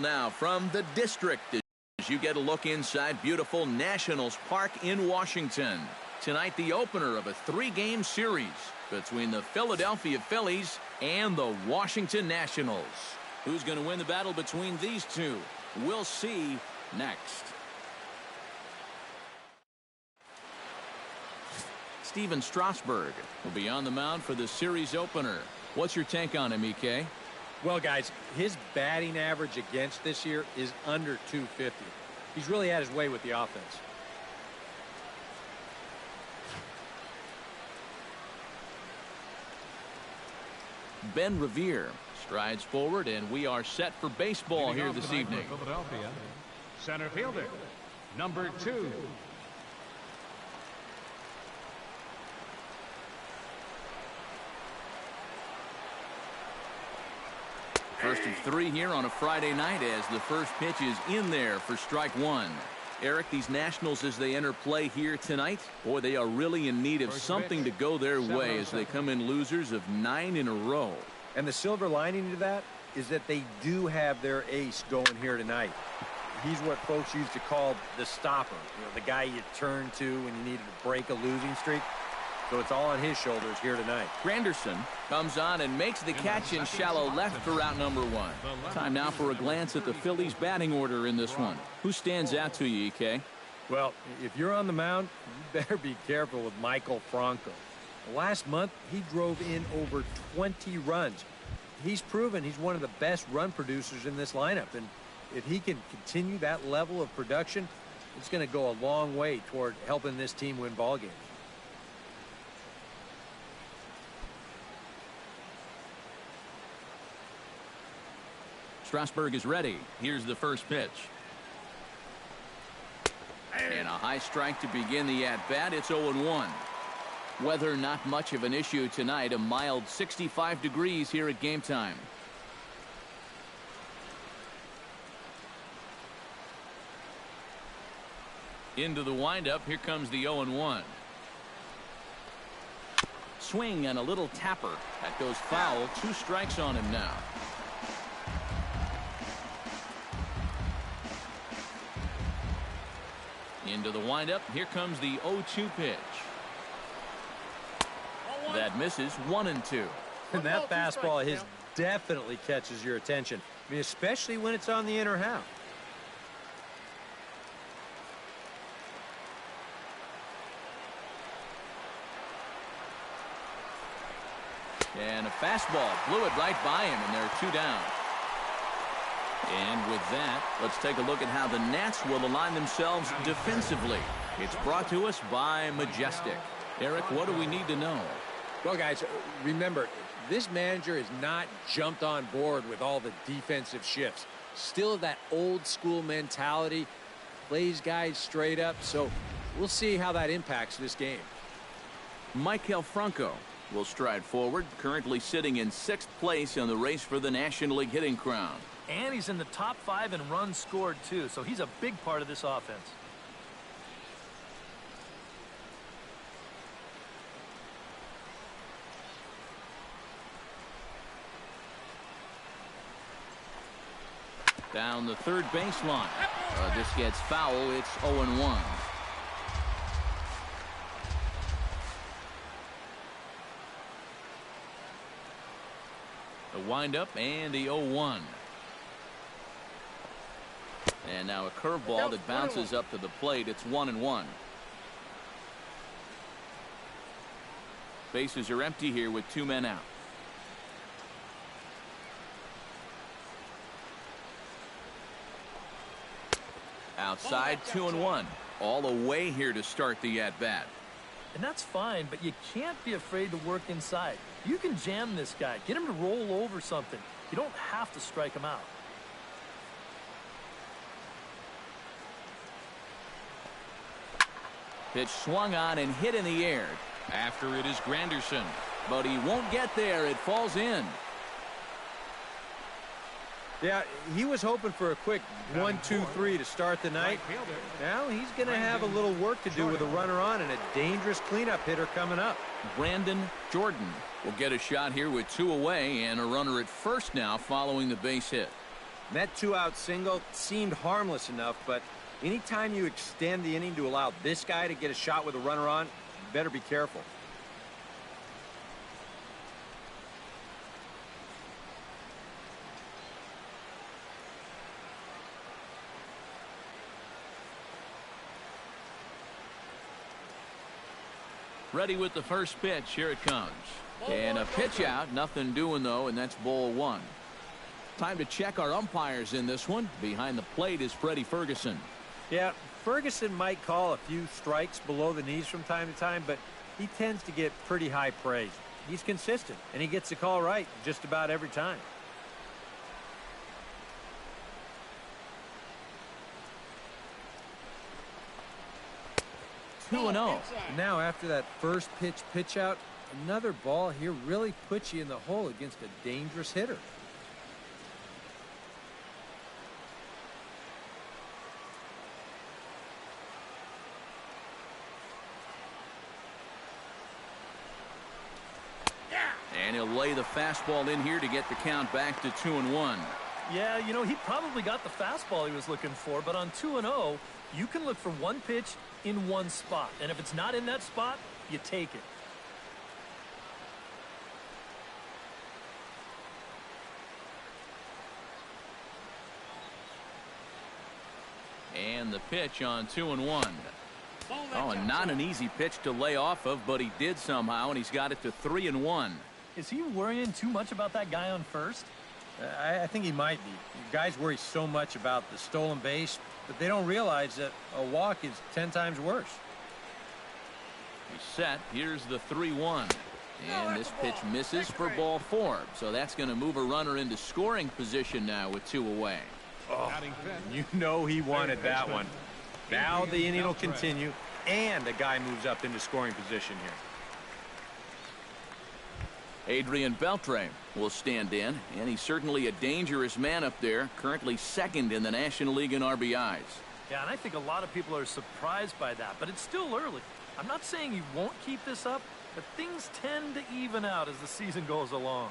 now from the district as you get a look inside beautiful Nationals Park in Washington. Tonight, the opener of a 3-game series between the Philadelphia Phillies and the Washington Nationals. Who's going to win the battle between these two? We'll see next. Steven Strasburg will be on the mound for the series opener. What's your take on him, EK? Well, guys, his batting average against this year is under 250. He's really had his way with the offense. Ben Revere strides forward, and we are set for baseball here this evening. Philadelphia, center fielder, number 2. First of 3 here on a Friday night as the first pitch is in there for strike 1. Eric, these Nationals, as they enter play here tonight, boy, they are really in need of something to go their way as they come in losers of 9 in a row. And the silver lining to that is that they do have their ace going here tonight. He's what folks used to call the stopper, the guy you turn to when you needed to break a losing streak. So it's all on his shoulders here tonight. Granderson comes on and makes the catch in shallow left for out number 1. Time now for a glance at the Phillies batting order in this one. Who stands out to you, EK? Well, if you're on the mound, you better be careful with Michael Franco. Last month, he drove in over 20 runs. He's proven he's one of the best run producers in this lineup. And if he can continue that level of production, it's going to go a long way toward helping this team win ball games. Strasburg is ready. Here's the first pitch. And a high strike to begin the at-bat. It's 0-1. Weather not much of an issue tonight. A mild 65 degrees here at game time. Into the windup. Here comes the 0-1. Swing and a little tapper. That goes foul. 2 strikes on him now. Into the windup. Here comes the 0-2 pitch. That misses. 1-2. And that fastball of his definitely catches your attention. I mean, especially when it's on the inner half. And a fastball blew it right by him, and they're 2 down. And with that, let's take a look at how the Nats will align themselves defensively. It's brought to us by Majestic. Eric, what do we need to know? Well, guys, remember, this manager has not jumped on board with all the defensive shifts. Still that old school mentality, plays guys straight up. So we'll see how that impacts this game. Maikel Franco will stride forward, currently sitting in 6th place in the race for the National League hitting crown. And he's in the top 5 in runs scored, too, so he's a big part of this offense. Down the third baseline. This gets foul. It's 0-1. The windup and the 0-1. And now a curveball that bounces up to the plate. It's 1-1. Bases are empty here with 2 men out. Outside, 2-1. All away here to start the at-bat. And that's fine, but you can't be afraid to work inside. You can jam this guy. Get him to roll over something. You don't have to strike him out. Pitch swung on and hit in the air. After it is Granderson. But he won't get there. It falls in. Yeah, he was hoping for a quick 1-2-3 to start the night. Now he's going to have a little work to do with a runner on and a dangerous cleanup hitter coming up. Brandon Jordan will get a shot here with 2 away and a runner at first now following the base hit. And that 2-out single seemed harmless enough, but anytime you extend the inning to allow this guy to get a shot with a runner on, you better be careful. Ready with the first pitch. Here it comes. And a pitch out. Nothing doing, though, and that's ball one. Time to check our umpires in this one. Behind the plate is Freddie Ferguson. Yeah, Ferguson might call a few strikes below the knees from time to time, but he tends to get pretty high praise. He's consistent, and he gets the call right just about every time. 2-0. Now, after that first pitch out, another ball here really puts you in the hole against a dangerous hitter. And he'll lay the fastball in here to get the count back to 2-1. Yeah, you know, he probably got the fastball he was looking for, but on 2-0, you can look for one pitch in one spot. And if it's not in that spot, you take it. And the pitch on 2-1. Oh, and not an easy pitch to lay off of, but he did somehow, and he's got it to 3-1. Is he worrying too much about that guy on first? I think he might be. Guys worry so much about the stolen base, but they don't realize that a walk is 10 times worse. He's set. Here's the 3-1. And this pitch misses for ball 4. So that's going to move a runner into scoring position now with 2 away. Oh, you know he wanted that one. Now the inning will continue, and the guy moves up into scoring position here. Adrian Beltre will stand in, and he's certainly a dangerous man up there, currently second in the National League in RBIs. Yeah, and I think a lot of people are surprised by that, but it's still early. I'm not saying he won't keep this up, but things tend to even out as the season goes along.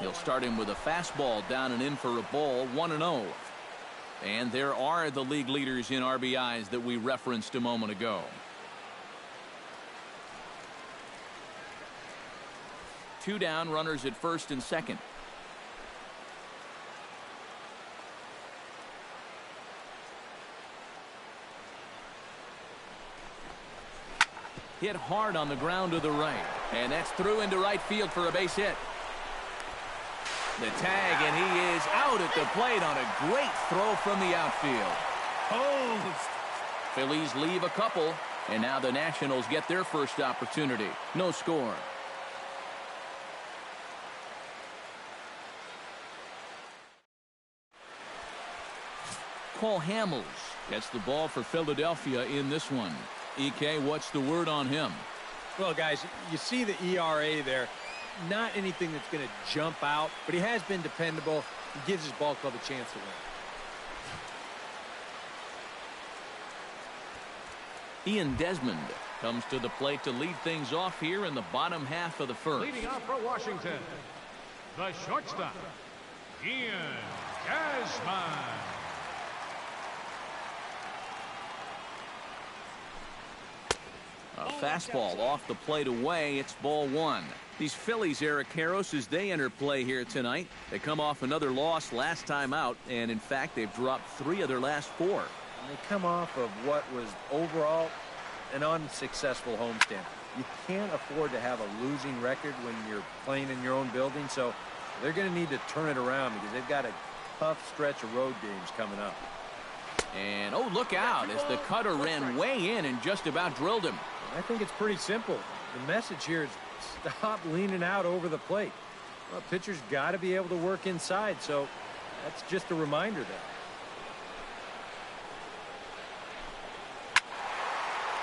He'll start him with a fastball down and in for a ball, 1-0. And there are the league leaders in RBIs that we referenced a moment ago. Two down, runners at first and second. Hit hard on the ground to the right. And that's through into right field for a base hit. The tag, and he is out at the plate on a great throw from the outfield. Post. Phillies leave a couple, and now the Nationals get their first opportunity. No score. Cole Hamels gets the ball for Philadelphia in this one. EK, what's the word on him? Well, guys, you see the ERA there. Not anything that's going to jump out, but he has been dependable. He gives his ball club a chance to win. Ian Desmond comes to the plate to lead things off here in the bottom half of the first. Leading off for Washington, the shortstop, Ian Desmond. A fastball off the plate away. It's ball 1. These Phillies, Eric Karros, as they enter play here tonight. They come off another loss last time out, and in fact, they've dropped 3 of their last 4. And they come off of what was overall an unsuccessful homestand. You can't afford to have a losing record when you're playing in your own building, so they're going to need to turn it around because they've got a tough stretch of road games coming up. And, oh, look out as the cutter ran way in and just about drilled him. I think it's pretty simple. The message here is stop leaning out over the plate. Well, pitcher's got to be able to work inside, so that's just a reminder there.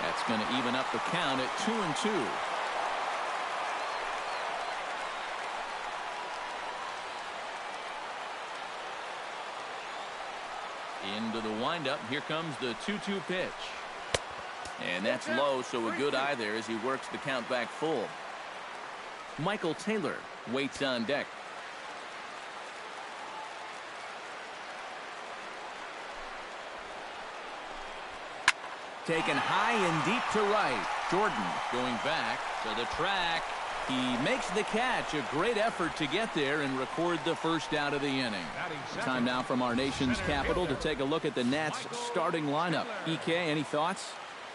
That's going to even up the count at 2-2. Into the windup. Here comes the 2-2 pitch. And that's low, so a good eye there as he works the count back full. Michael Taylor waits on deck. Taken high and deep to right. Jordan going back to the track. He makes the catch. A great effort to get there and record the first out of the inning. Time now from our nation's capital to take a look at the Nats starting lineup. EK, any thoughts?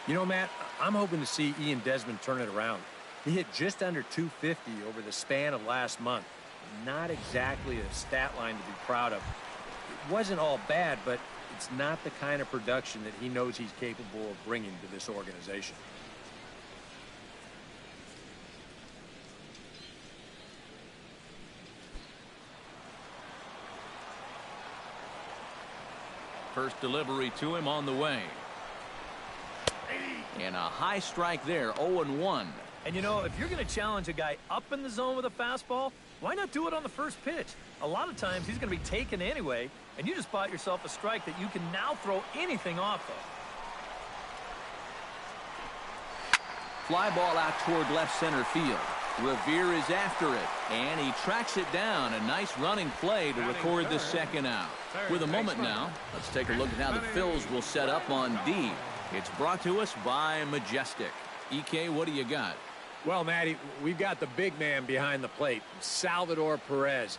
You know, Matt, I'm hoping to see Ian Desmond turn it around. He hit just under 250 over the span of last month. Not exactly a stat line to be proud of. It wasn't all bad, but it's not the kind of production that he knows he's capable of bringing to this organization. First delivery to him on the way. And a high strike there, 0-1. And you know, if you're going to challenge a guy up in the zone with a fastball, why not do it on the first pitch? A lot of times he's going to be taken anyway, and you just bought yourself a strike that you can now throw anything off of. Fly ball out toward left center field. Revere is after it, and he tracks it down. A nice running play to record the second out. With a moment now, let's take a look at how the Phillies will set up on D. It's brought to us by Majestic. EK, what do you got? Well, Matty, we've got the big man behind the plate, Salvador Perez.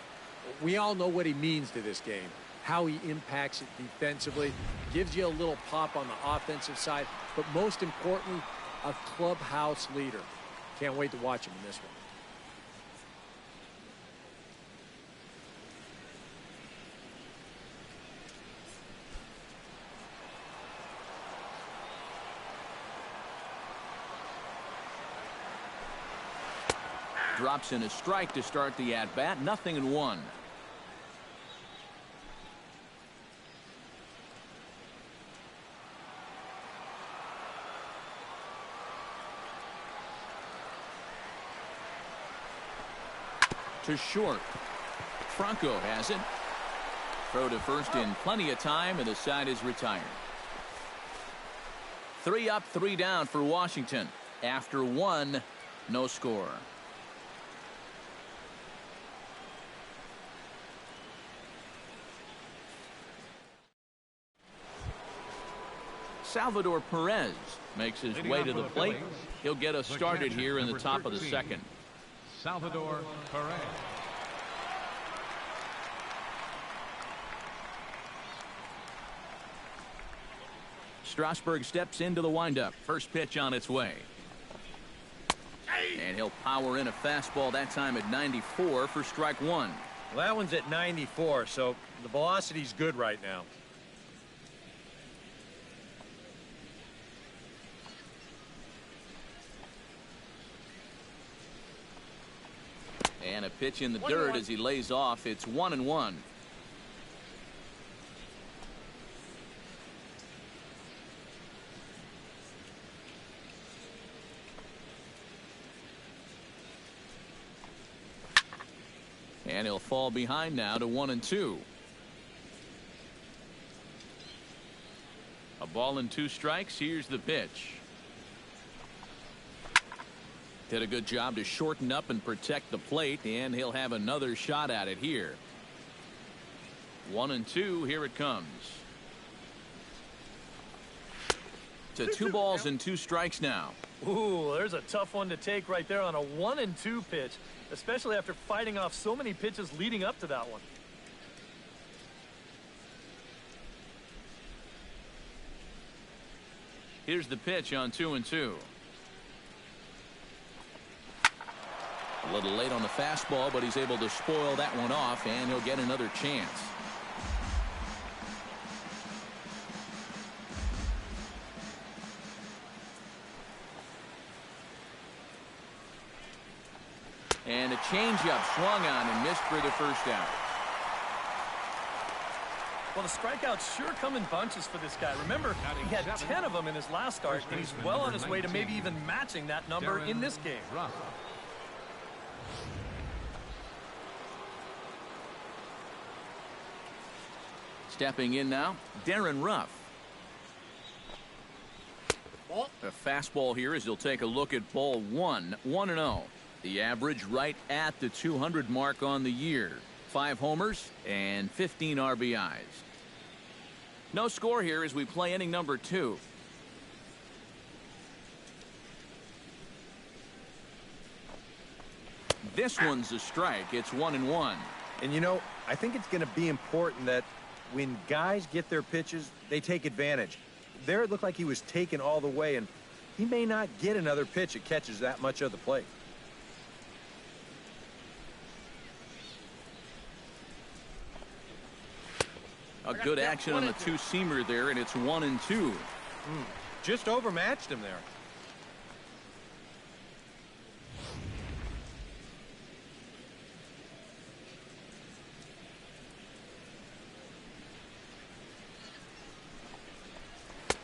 We all know what he means to this game, how he impacts it defensively, gives you a little pop on the offensive side, but most importantly, a clubhouse leader. Can't wait to watch him in this one. Drops in a strike to start the at-bat. 0-1. To short. Franco has it. Throw to first in plenty of time, and the side is retired. 3 up, 3 down for Washington. After 1, no score. Salvador Perez makes his way to the plate. He'll get us started here in the top of the second. Salvador Perez. Strasburg steps into the windup. First pitch on its way. And he'll power in a fastball that time at 94 for strike 1. Well, that one's at 94, so the velocity's good right now. And a pitch in the dirt as he lays off. It's 1-1. And he'll fall behind now to 1-2. A ball and 2 strikes. Here's the pitch. Did a good job to shorten up and protect the plate, and he'll have another shot at it here. 1-2. Here it comes. To 2 balls and 2 strikes now. Ooh, there's a tough one to take right there on a 1-2 pitch, especially after fighting off so many pitches leading up to that one. Here's the pitch on 2-2. A little late on the fastball, but he's able to spoil that one off, and he'll get another chance. And a changeup swung on and missed for the first out. Well, the strikeouts sure come in bunches for this guy. Remember, he had 10 of them in his last start, and he's well on his way to maybe even matching that number in this game. Stepping in now, Darren Ruff. A fastball here as he'll take a look at ball one. 1-0. The average right at the 200 mark on the year. 5 homers and 15 RBIs. No score here as we play inning number 2. This one's a strike. It's 1-1. And you know, I think it's going to be important that when guys get their pitches, they take advantage. There it looked like he was taken all the way, and he may not get another pitch that catches that much of the plate. A good action on the two-seamer there, and it's 1-2. Just overmatched him there.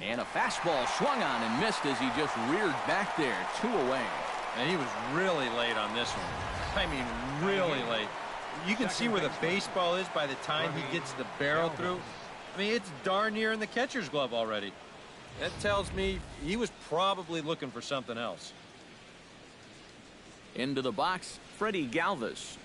And a fastball swung on and missed as he just reared back there. 2 away. And he was really late on this one. I mean, really late. You can see where the baseball is by the time he gets the barrel through. I mean, it's darn near in the catcher's glove already. That tells me he was probably looking for something else. Into the box, Freddie Galvis.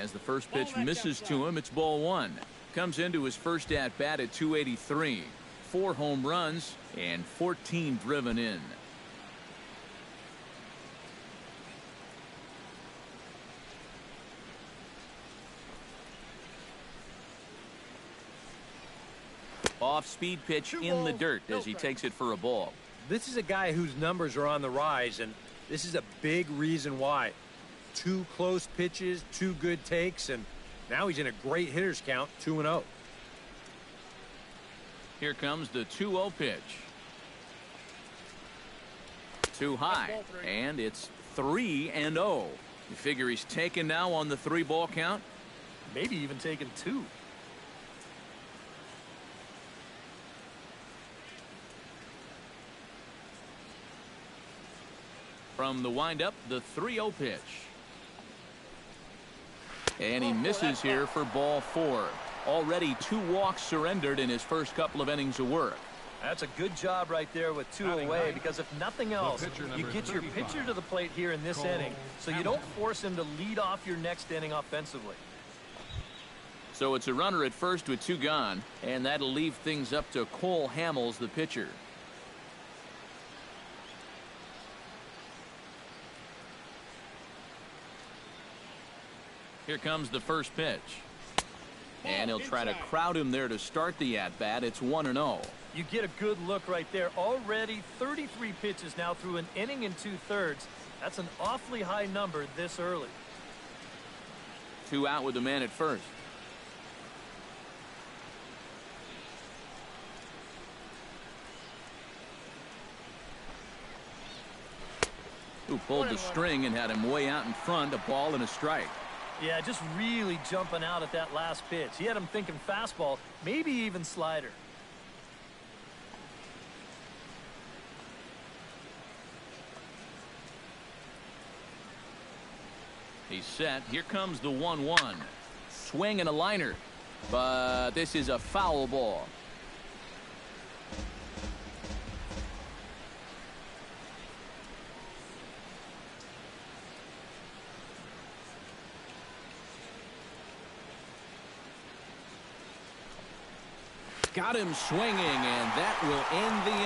As the first pitch misses to him, it's ball 1. Comes into his first at-bat at 283. 4 home runs and 14 driven in. Off-speed pitch in the dirt as he takes it for a ball. This is a guy whose numbers are on the rise, and this is a big reason why. 2 close pitches, 2 good takes, and now he's in a great hitter's count, 2-0. Here comes the 2-0 pitch. Too high, and it's 3-0. You figure he's taken now on the 3-ball count? Maybe even taken 2. From the windup, the 3-0 pitch. And he misses here for ball 4. Already 2 walks surrendered in his first couple of innings of work. That's a good job right there with 2 away, because if nothing else, you get your pitcher to the plate here in this inning, so you don't force him to lead off your next inning offensively. So it's a runner at first with 2 gone, and that'll leave things up to Cole Hamels, the pitcher. Here comes the first pitch. And he'll try to crowd him there to start the at-bat. It's 1-0. You get a good look right there. Already 33 pitches now through an inning and 2/3. That's an awfully high number this early. 2 out with the man at first. Who pulled the string and had him way out in front, a ball and a strike. Yeah, just really jumping out at that last pitch. He had him thinking fastball, maybe even slider. He's set. Here comes the 1-1. Swing and a liner. But this is a foul ball. Got him swinging, and that will end the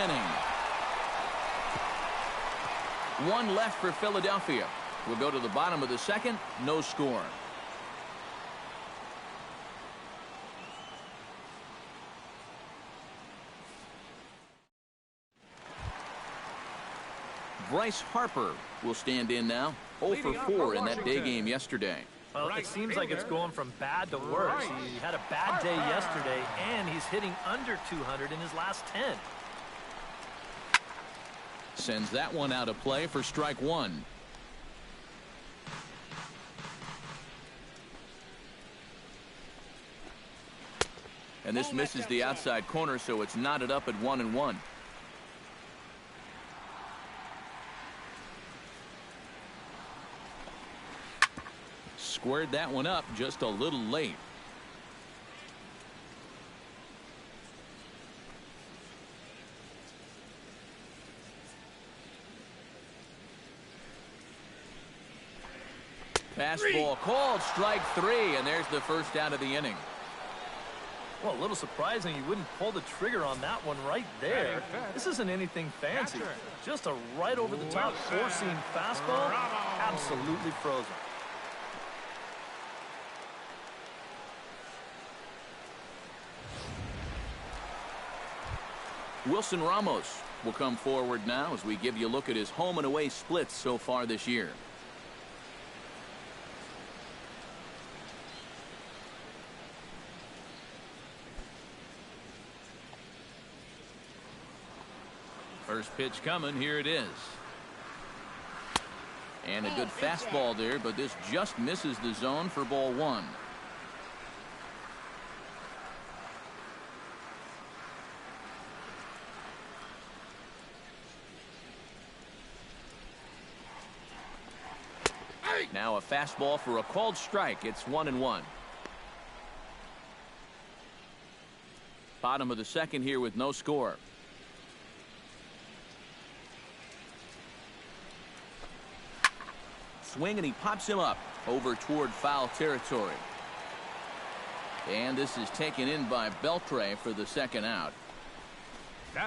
inning. 1 left for Philadelphia. We'll go to the bottom of the second. No score. Bryce Harper will stand in now. 0 for 4 in that day game yesterday. Well, it seems like it's going from bad to worse. He had a bad day yesterday, and he's hitting under 200 in his last 10. Sends that one out of play for strike 1. And this misses the outside corner, so it's knotted up at 1-1. Squared that one up just a little late. Fastball called, strike 3, and there's the first out of the inning. Well, a little surprising you wouldn't pull the trigger on that one right there. This isn't anything fancy. Just a right over the top four-seam fastball. Absolutely frozen. Wilson Ramos will come forward now as we give you a look at his home and away splits so far this year. First pitch coming, here it is. And a good fastball there, but this just misses the zone for ball 1. Now a fastball for a called strike. It's 1-1. Bottom of the second here with no score. Swing, and he pops him up over toward foul territory. And this is taken in by Beltre for the second out.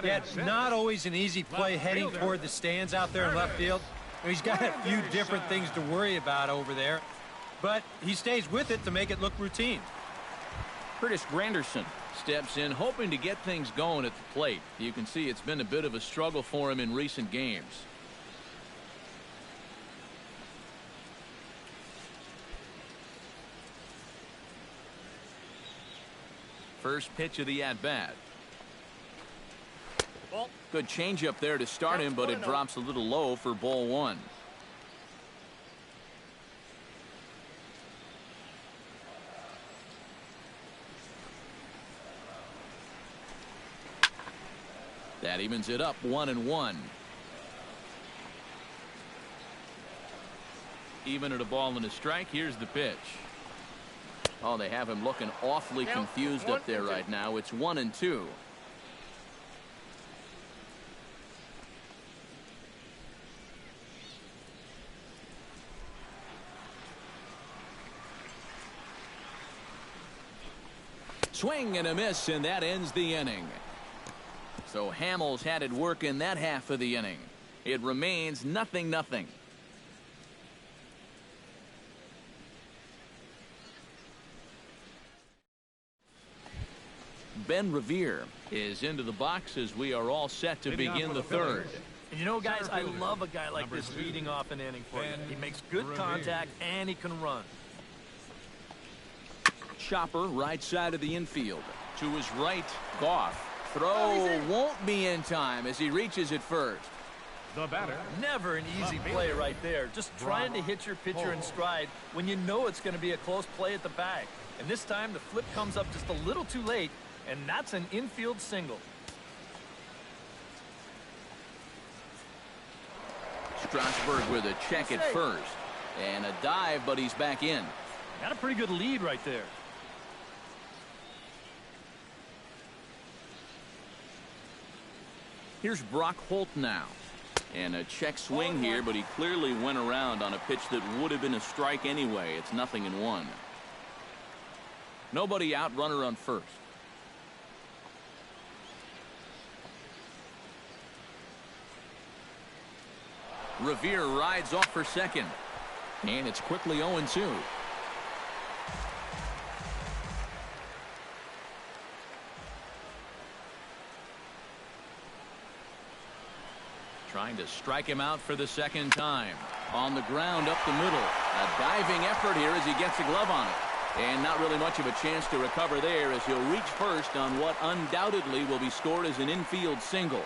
Yeah, not always an easy play heading toward the stands out there in left field. He's got a few different things to worry about over there, but he stays with it to make it look routine. Curtis Granderson steps in hoping to get things going at the plate. You can see it's been a bit of a struggle for him in recent games. First pitch of the at-bat. Good changeup there to start him, but it drops a little low for ball 1. That evens it up 1-1. Even at a ball and a strike. Here's the pitch. Oh, they have him looking awfully confused up there right now. It's 1-2. Swing and a miss, and that ends the inning. So Hamels had it work in that half of the inning. It remains 0-0. Ben Revere is into the box as we are all set to begin the third. And you know, guys, I love a guy like this leading off an inning for you. He makes good contact and he can run. Chopper right side of the infield. To his right, Goff. Throw won't be in time as he reaches it first. The batter. Never an easy play right there. Just trying to hit your pitcher in stride when you know it's going to be a close play at the bag. And this time the flip comes up just a little too late, and that's an infield single. Strasburg with a check at first. And a dive, but he's back in. Got a pretty good lead right there. Here's Brock Holt now. And a check swing here, but he clearly went around on a pitch that would have been a strike anyway. It's 0-1. Nobody out, runner on first. Revere rides off for second. And it's quickly 0-2. Trying to strike him out for the second time. On the ground up the middle. A diving effort here as he gets a glove on it. And not really much of a chance to recover there as he'll reach first on what undoubtedly will be scored as an infield single.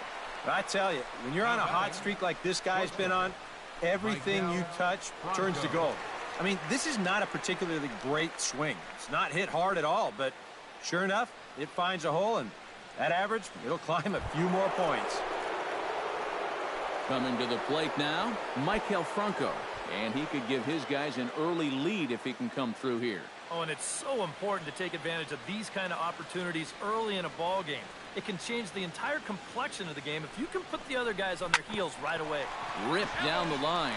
I tell you, when you're on a hot streak like this guy's been on, everything you touch turns to gold. I mean, this is not a particularly great swing. It's not hit hard at all, but sure enough, it finds a hole, and at average, it'll climb a few more points. Coming to the plate now, Michael Franco. And he could give his guys an early lead if he can come through here. Oh, and it's so important to take advantage of these kind of opportunities early in a ball game. It can change the entire complexion of the game if you can put the other guys on their heels right away. Ripped down the line.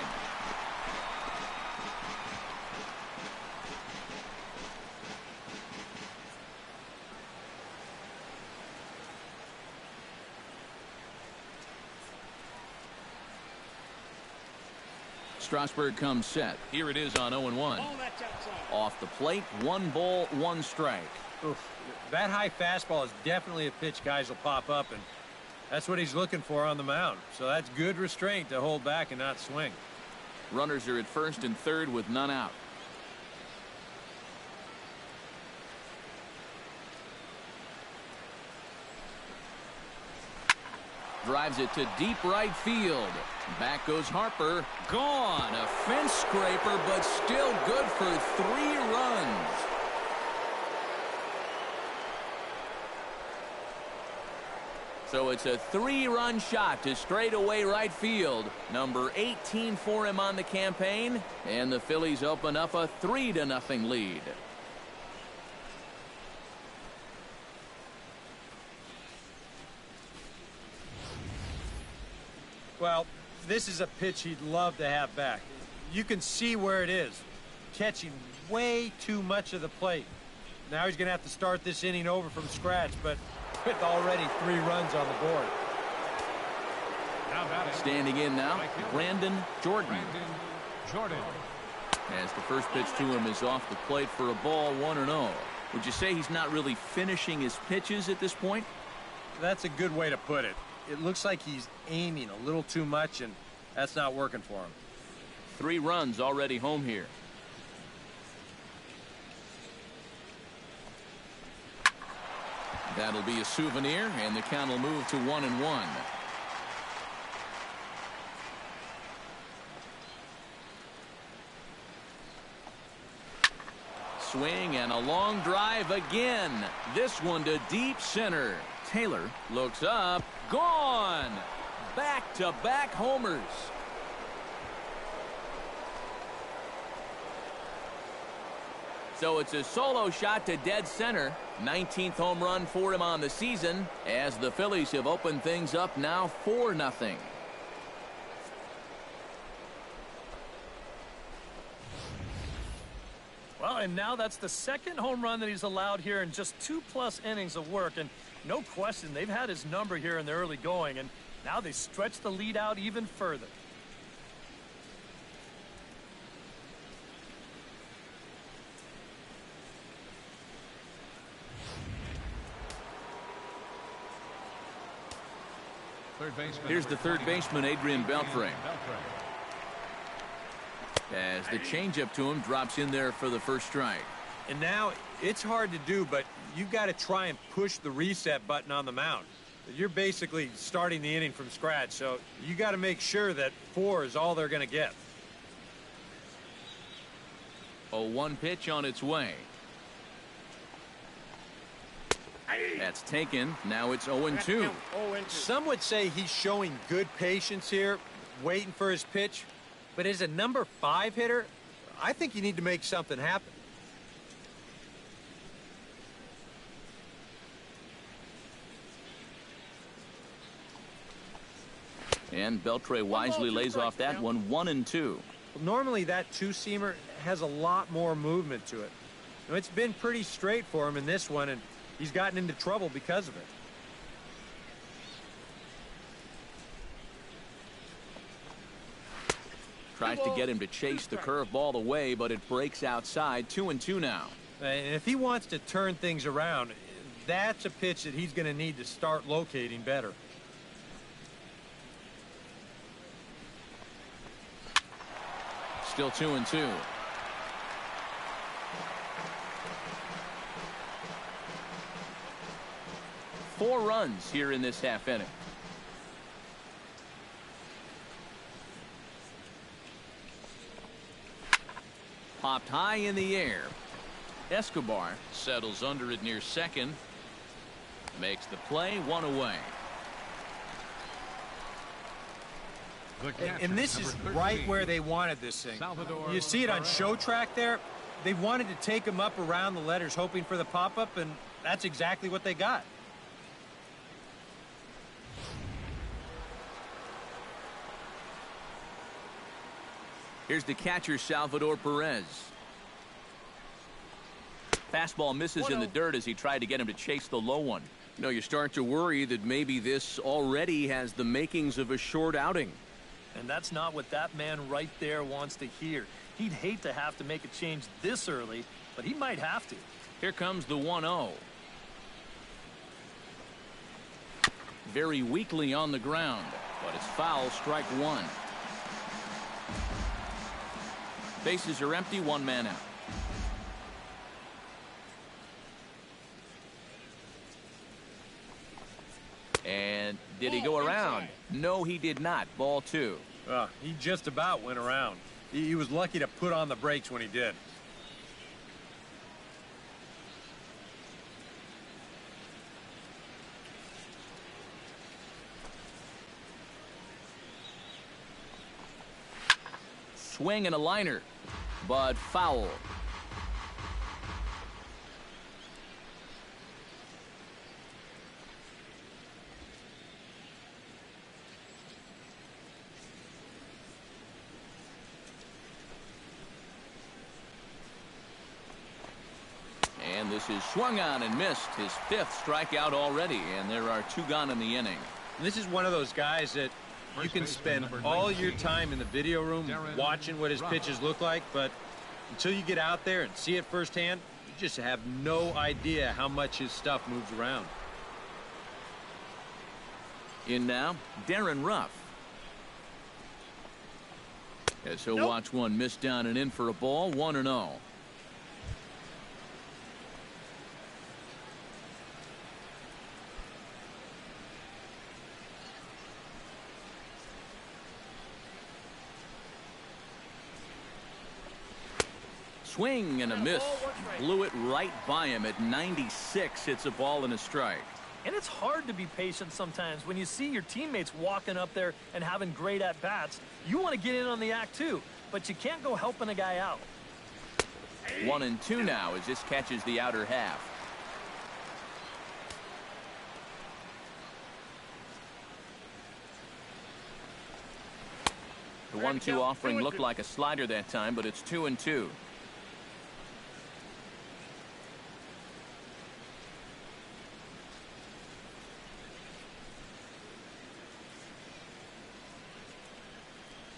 Strasburg comes set. Here it is on 0-1. Off the plate, 1 ball, 1 strike. Oof. That high fastball is definitely a pitch guys will pop up, and that's what he's looking for on the mound. So that's good restraint to hold back and not swing. Runners are at first and third with none out. Drives it to deep right field. Back goes Harper. Gone. A fence scraper, but still good for 3 runs. So it's a 3-run shot to straightaway right field. Number 18 for him on the campaign. And the Phillies open up a 3-0 lead. Well, this is a pitch he'd love to have back. You can see where it is. Catching way too much of the plate. Now he's going to have to start this inning over from scratch, but with already 3 runs on the board. Standing in now, Brandon Jordan. As the first pitch to him is off the plate for a ball, 1-0. Would you say he's not really finishing his pitches at this point? That's a good way to put it. It looks like he's aiming a little too much, and that's not working for him. 3 runs already home here. That'll be a souvenir, and the count will move to 1-1. Swing and a long drive again. This one to deep center. Taylor looks up. Gone. Back-to-back homers. So it's a solo shot to dead center. 19th home run for him on the season, as the Phillies have opened things up now 4-0. Well, and now that's the 2nd home run that he's allowed here in just 2+ innings of work. And no question, they've had his number here in the early going, and now they stretch the lead out even further. Here's the third baseman, Adrian Beltre. As the changeup to him drops in there for the first strike. And now it's hard to do, but you've got to try and push the reset button on the mound. You're basically starting the inning from scratch, so you got to make sure that 4 is all they're going to get. A 1 pitch on its way. That's taken. Now it's 0-2. Some would say he's showing good patience here, waiting for his pitch. But as a number 5 hitter, I think you need to make something happen. And Beltre wisely lays off that one, 1-2. Well, normally that 2-seamer has a lot more movement to it. Now, it's been pretty straight for him in this one, and he's gotten into trouble because of it. Tries to get him to chase the curveball away, but it breaks outside. 2-2 now. And if he wants to turn things around, that's a pitch that he's going to need to start locating better. Still 2-2. Four runs here in this half inning. Popped high in the air. Escobar settles under it near second. Makes the play, 1 away. And this is right where they wanted this thing. You see it on show track there. They wanted to take him up around the letters, hoping for the pop-up, and that's exactly what they got. Here's the catcher, Salvador Perez. Fastball misses in the dirt as he tried to get him to chase the low one. You know, you start to worry that maybe this already has the makings of a short outing. And that's not what that man right there wants to hear. He'd hate to have to make a change this early, but he might have to. Here comes the 1-0. Very weakly on the ground, but it's foul, strike one. Bases are empty, one man out. And did he go around? No, he did not. Ball two. He just about went around. He was lucky to put on the brakes when he did. Swing and a liner, but foul. And this is swung on and missed. His fifth strikeout already, and there are two gone in the inning. And this is one of those guys that you can spend all your time in the video room watching what his pitches look like, but until you get out there and see it firsthand, you just have no idea how much his stuff moves around. In now, Darren Ruff. As he'll watch one miss down and in for a ball, 1-0. Swing and a miss. Blew it right by him at 96. It's a ball and a strike. And it's hard to be patient sometimes when you see your teammates walking up there and having great at-bats. You want to get in on the act too, but you can't go helping a guy out. 1-2 now as this catches the outer half. The 1-2 offering looked like a slider that time, but it's 2-2.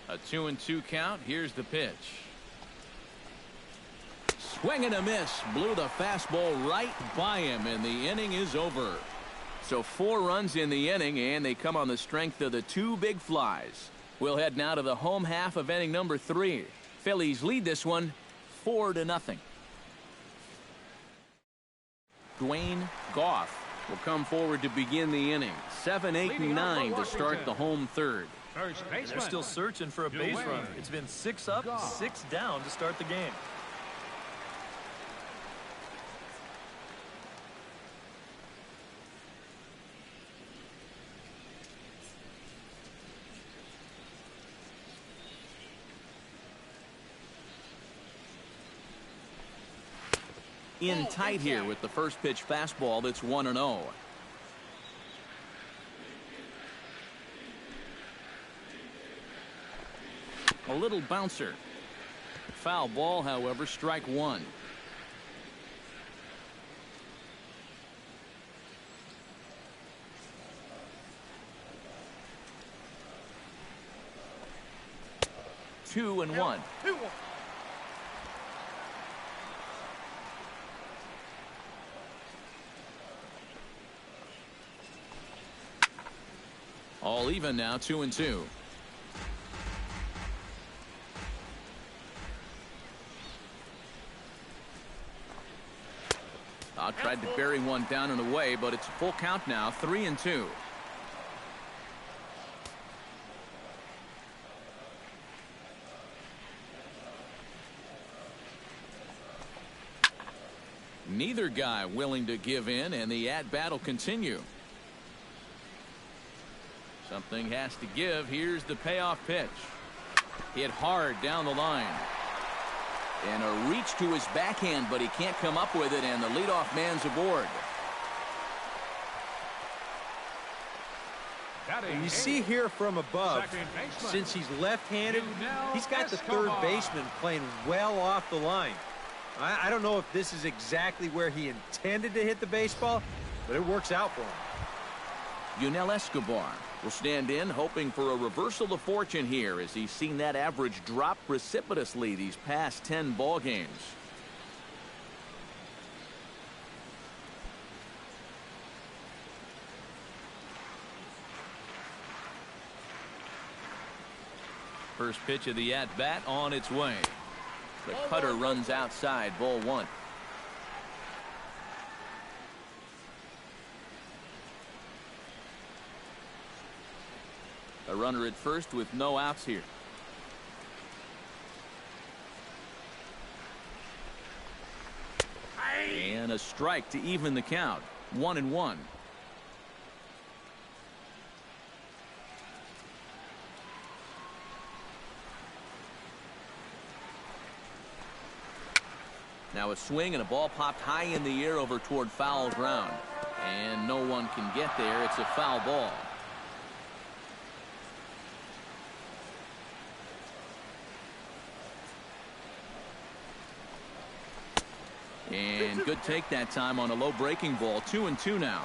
A 2-2 count. Here's the pitch. Swing and a miss. Blew the fastball right by him, and the inning is over. So 4 runs in the inning, and they come on the strength of the 2 big flies. We'll head now to the home half of inning number 3. Phillies lead this one 4-0. Dwayne Goff will come forward to begin the inning. 7, 8, and 9 to start the home third. They're still searching for a base runner. It's been 6 up, 6 down to start the game. In tight here with the first pitch fastball that's 1-0. A little bouncer. Foul ball, however, strike one. Two and one. All even now, 2-2. Tried to bury one down and away, but it's a full count now, 3-2. Neither guy willing to give in, and the at-bat will continue. Something has to give. Here's the payoff pitch. Hit hard down the line. And a reach to his backhand, but he can't come up with it, and the leadoff man's aboard. And you see here from above, since he's left-handed, he's got the third baseman playing well off the line. I don't know if this is exactly where he intended to hit the baseball, but it works out for him. Yunel Escobar will stand in, hoping for a reversal of fortune here as he's seen that average drop precipitously these past 10 ball games. First pitch of the at-bat on its way. The cutter runs outside, ball one. A runner at first with no outs here. And a strike to even the count. 1-1. Now a swing and a ball popped high in the air over toward foul ground. And no one can get there. It's a foul ball. And good take that time on a low breaking ball. 2-2 now.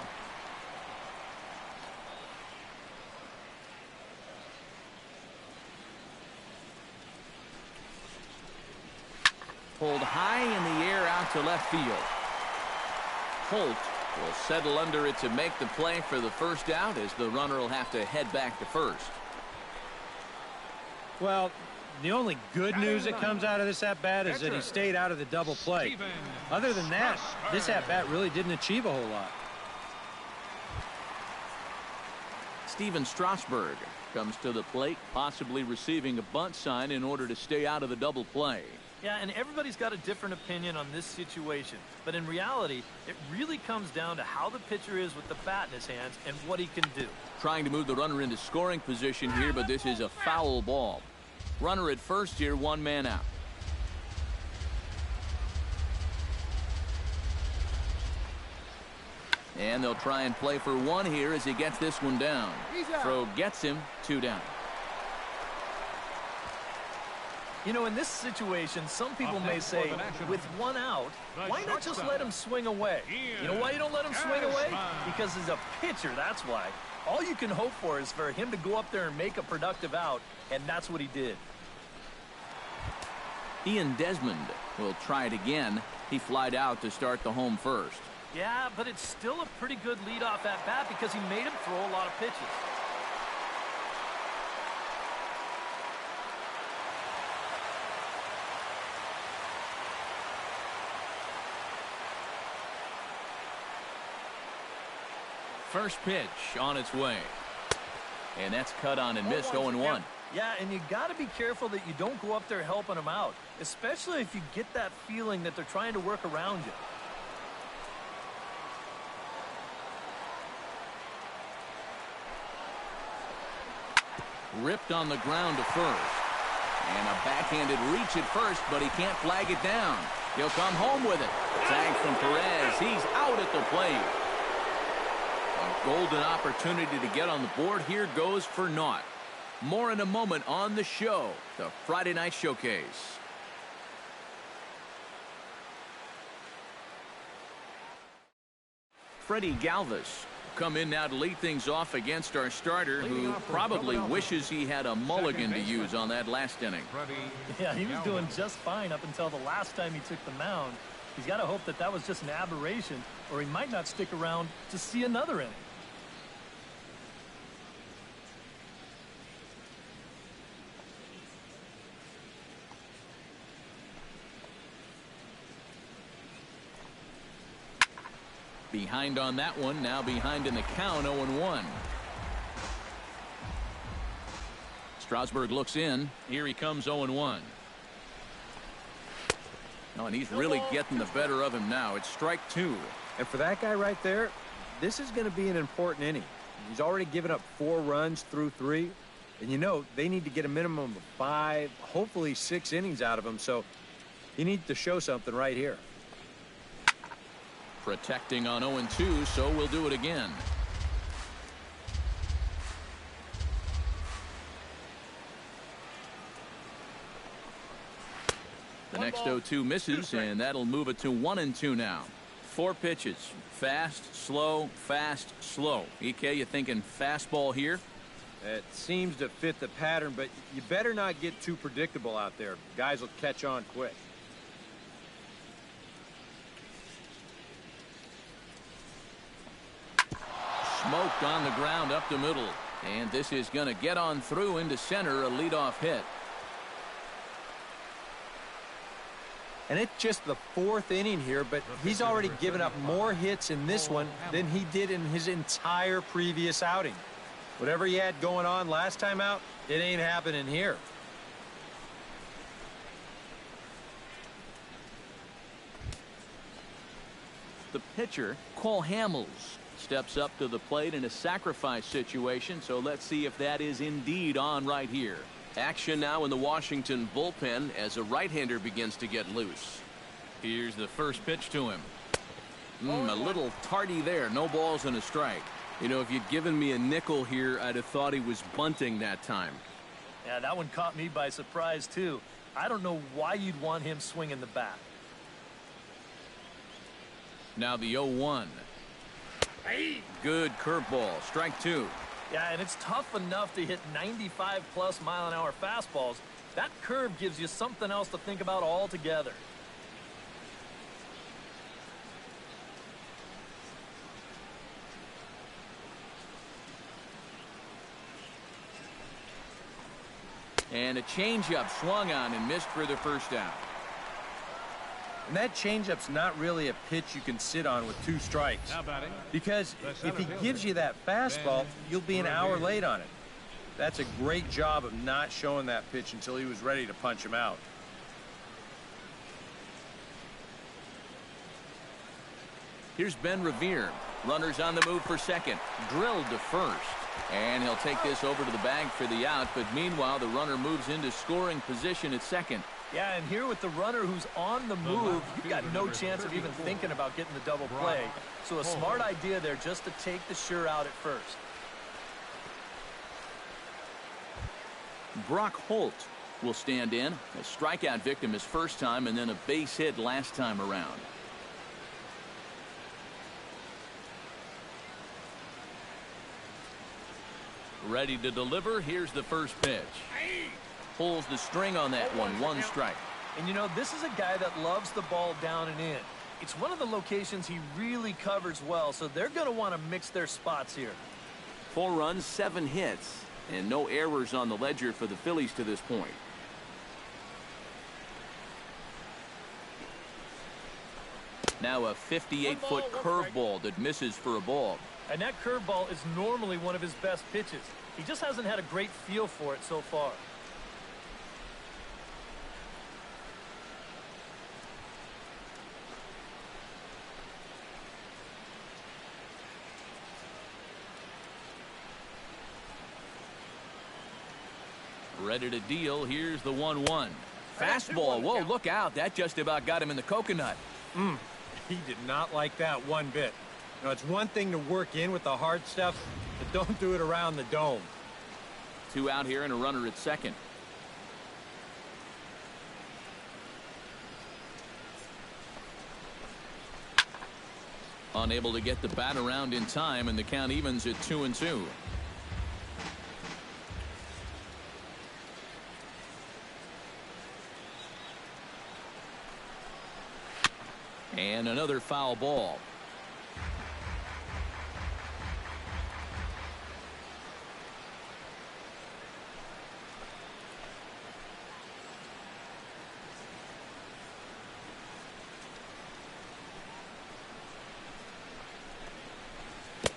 Pulled high in the air out to left field. Holt will settle under it to make the play for the first out, as the runner will have to head back to first. Well, the only good news that comes out of this at-bat is that he stayed out of the double play. Other than that, this at-bat really didn't achieve a whole lot. Steven Strasburg comes to the plate, possibly receiving a bunt sign in order to stay out of the double play. Yeah, and everybody's got a different opinion on this situation. But in reality, it really comes down to how the pitcher is with the bat in his hands and what he can do. Trying to move the runner into scoring position here, but this is a foul ball. Runner at first here, one man out. And they'll try and play for one here as he gets this one down. Throw gets him, 2 down. You know, in this situation, some people may say, with one out, why not just let him swing away? You know why you don't let him swing away? Because he's a pitcher, that's why. All you can hope for is for him to go up there and make a productive out, and that's what he did. Ian Desmond will try it again. He flied out to start the home first. Yeah, but it's still a pretty good leadoff at bat because he made him throw a lot of pitches. First pitch on its way. And that's cut on and missed. 0-1. Yeah, and you got to be careful that you don't go up there helping them out, especially if you get that feeling that they're trying to work around you. Ripped on the ground to first. And a backhanded reach at first, but he can't flag it down. He'll come home with it. Tag from Perez. He's out at the plate. A golden opportunity to get on the board here goes for naught. More in a moment on the show, the Friday Night Showcase. Freddie Galvis come in now to lead things off against our starter, who probably wishes he had a mulligan to use on that last inning. Yeah, he was doing just fine up until the last time he took the mound. He's got to hope that that was just an aberration, or he might not stick around to see another inning. Behind on that one, now behind in the count, 0-1. Strasburg looks in. Here he comes, 0-1. Oh, and he's really getting the better of him now. It's strike 2. And for that guy right there, this is going to be an important inning. He's already given up 4 runs through 3. And you know, they need to get a minimum of 5, hopefully 6 innings out of him. So he needs to show something right here. Protecting on 0-2, so we'll do it again. The next 0-2 misses, and that'll move it to 1-2 now. 4 pitches. Fast, slow, fast, slow. EK, you thinking fastball here? It seems to fit the pattern, but you better not get too predictable out there. Guys will catch on quick. Smoked on the ground up the middle. And this is going to get on through into center, a leadoff hit. And it's just the 4th inning here, but he's already given up more hits in this one than he did in his entire previous outing. Whatever he had going on last time out, it ain't happening here. The pitcher, Cole Hamels, steps up to the plate in a sacrifice situation, so let's see if that is indeed on right here. Action now in the Washington bullpen as a right-hander begins to get loose. Here's the first pitch to him. A little tardy there. No balls and a strike. You know, if you'd given me a nickel here, I'd have thought he was bunting that time. Yeah, that one caught me by surprise, too. I don't know why you'd want him swinging the bat. Now the 0-1. Good curveball. Strike 2. Yeah, and it's tough enough to hit 95+ mile-an-hour fastballs. That curve gives you something else to think about altogether. And a changeup swung on and missed for the first out. And that changeup's not really a pitch you can sit on with 2 strikes. Because if he gives you that fastball, you'll be an hour late on it. That's a great job of not showing that pitch until he was ready to punch him out. Here's Ben Revere. Runners on the move for second. Drilled to first. And he'll take this over to the bag for the out, but meanwhile the runner moves into scoring position at second. Yeah, and here with the runner who's on the move, you've got no chance of even thinking about getting the double play. So a smart idea there just to take the sure out at first. Brock Holt will stand in. A strikeout victim his first time and then a base hit last time around. Ready to deliver. Here's the first pitch. Pulls the string on that one. 1 strike. And you know, this is a guy that loves the ball down and in. It's one of the locations he really covers well, so they're going to want to mix their spots here. 4 runs, 7 hits, and no errors on the ledger for the Phillies to this point. Now a 58-foot curveball that misses for a ball. And that curveball is normally one of his best pitches. He just hasn't had a great feel for it so far. Ready to deal. Here's the 1-1. Fastball. Whoa, look out. That just about got him in the coconut. He did not like that one bit. Now, it's one thing to work in with the hard stuff, but don't do it around the dome. 2 out here and a runner at second. Unable to get the bat around in time, and the count evens at 2-2. And another foul ball.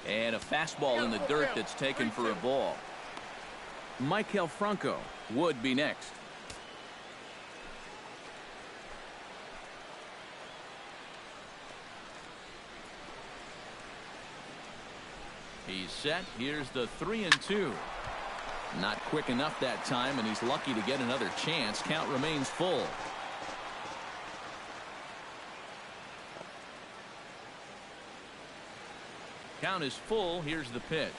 And a fastball in the dirt that's taken for a ball. Maikel Franco would be next. He's set. Here's the 3-2. Not quick enough that time, and he's lucky to get another chance. Count remains full. Count is full. Here's the pitch.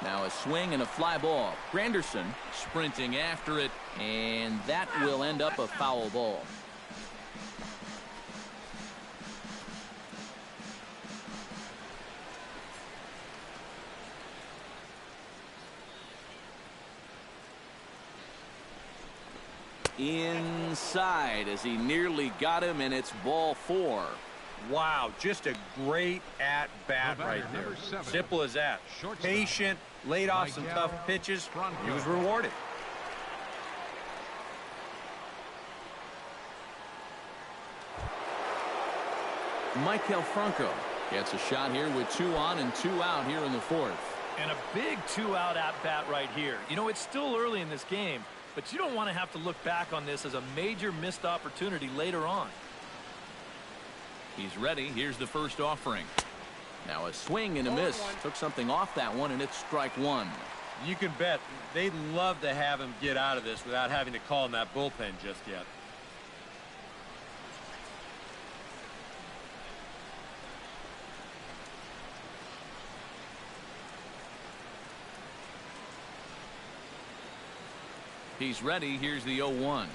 Now a swing and a fly ball. Granderson sprinting after it, and that will end up a foul ball. inside as he nearly got him, and it's ball 4. Wow, just a great at-bat right there. Simple as that. Patient, laid off some tough pitches. He was rewarded. Maikel Franco gets a shot here with 2 on and 2 out here in the 4th. And a big 2-out at-bat right here. You know, it's still early in this game, but you don't want to have to look back on this as a major missed opportunity later on. He's ready. Here's the first offering. Now a swing and a miss. Took something off that one, and it's strike 1. You can bet they'd love to have him get out of this without having to call in that bullpen just yet. He's ready. Here's the 0-1.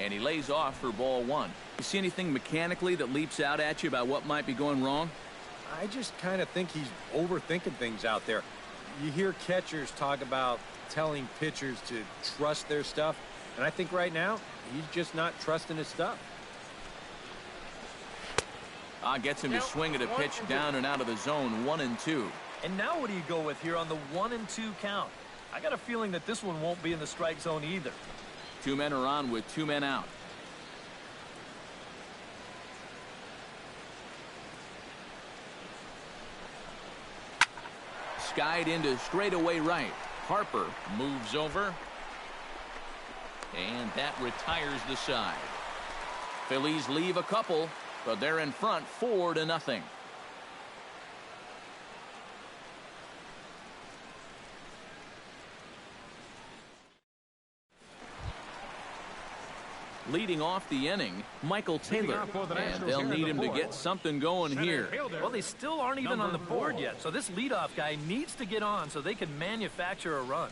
And he lays off for ball 1. You see anything mechanically that leaps out at you about what might be going wrong? I just kind of think he's overthinking things out there. You hear catchers talk about telling pitchers to trust their stuff, and I think right now he's just not trusting his stuff. Gets him to swing at a pitch down and out of the zone, 1-2. And now what do you go with here on the 1-2 count? I got a feeling that this one won't be in the strike zone either. 2 men are on with 2 men out. Skied into straightaway right. Harper moves over. And that retires the side. Phillies leave a couple, but they're in front 4-0. Leading off the inning, Michael Taylor, and they'll need him to get something going here. Well, they still aren't even on the board yet, so this leadoff guy needs to get on so they can manufacture a run.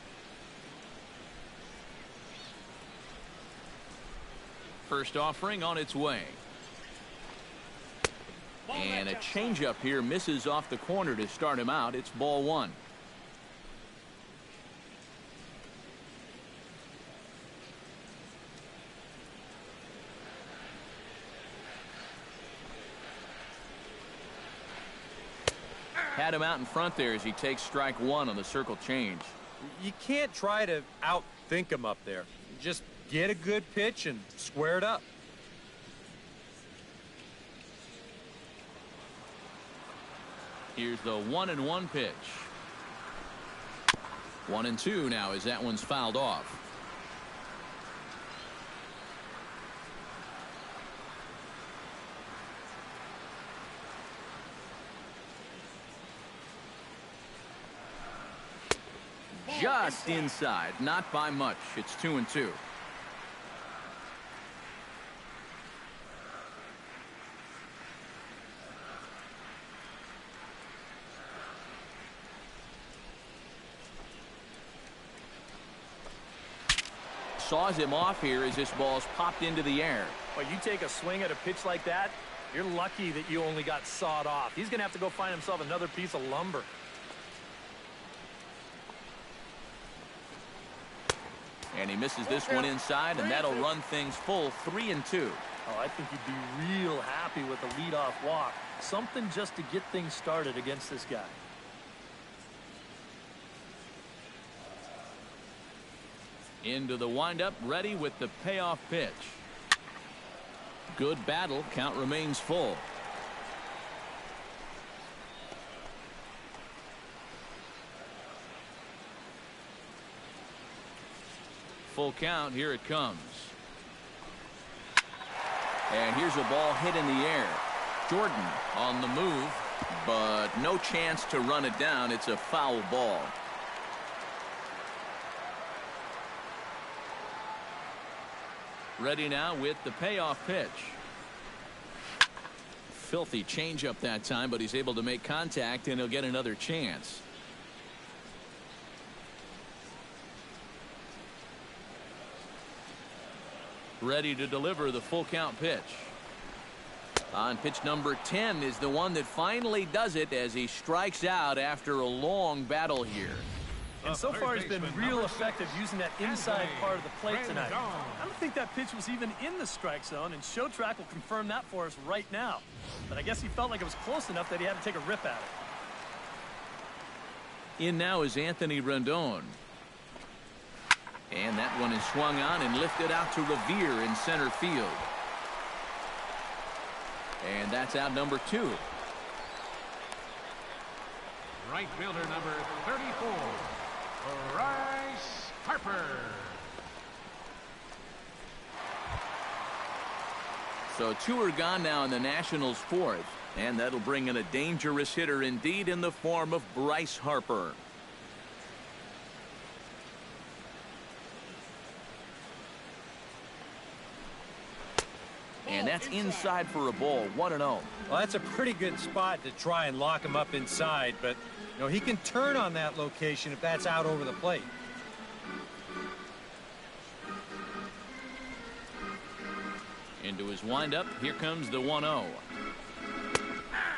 First offering on its way. And a changeup here misses off the corner to start him out. It's ball 1. Had him out in front there as he takes strike 1 on the circle change. You can't try to outthink him up there. Just get a good pitch and square it up. Here's the 1-1 pitch. 1-2 now as that one's fouled off. Just inside, not by much. It's 2-2. Saws him off here as this ball's popped into the air. Well, you take a swing at a pitch like that, you're lucky that you only got sawed off. He's going to have to go find himself another piece of lumber. And he misses this one inside, and that'll run things full 3-2. Oh, I think he'd be real happy with a leadoff walk. Something just to get things started against this guy. Into the windup, ready with the payoff pitch. Good battle. Count remains full. Full count. Here it comes. And here's a ball hit in the air. Jordan on the move, but no chance to run it down. It's a foul ball. Ready now with the payoff pitch. Filthy changeup that time, but he's able to make contact, and he'll get another chance. Ready to deliver the full count pitch. On pitch number 10 is the one that finally does it as he strikes out after a long battle here. And so far, he's been real effective using that inside part of the plate tonight. I don't think that pitch was even in the strike zone, and Show Track will confirm that for us right now. But I guess he felt like it was close enough that he had to take a rip at it. In now is Anthony Rendon. And that one is swung on and lifted out to Revere in center field. And that's out number 2. Right fielder number 34, Bryce Harper. So 2 are gone now in the Nationals' 4th. And that'll bring in a dangerous hitter indeed in the form of Bryce Harper. And that's inside for a ball, 1-0. Well, that's a pretty good spot to try and lock him up inside, but he can turn on that location if that's out over the plate. Into his windup, here comes the 1-0.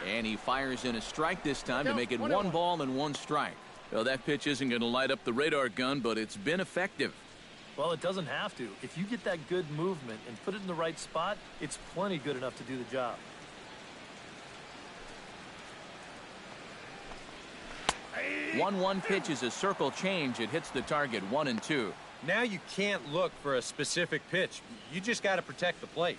And he fires in a strike this time to make it 1 ball and 1 strike. Well, that pitch isn't going to light up the radar gun, but it's been effective. Well, it doesn't have to. If you get that good movement and put it in the right spot, it's plenty good enough to do the job. Hey. 1-1 pitch is a circle change. It hits the target 1-2. Now you can't look for a specific pitch. You just got to protect the plate.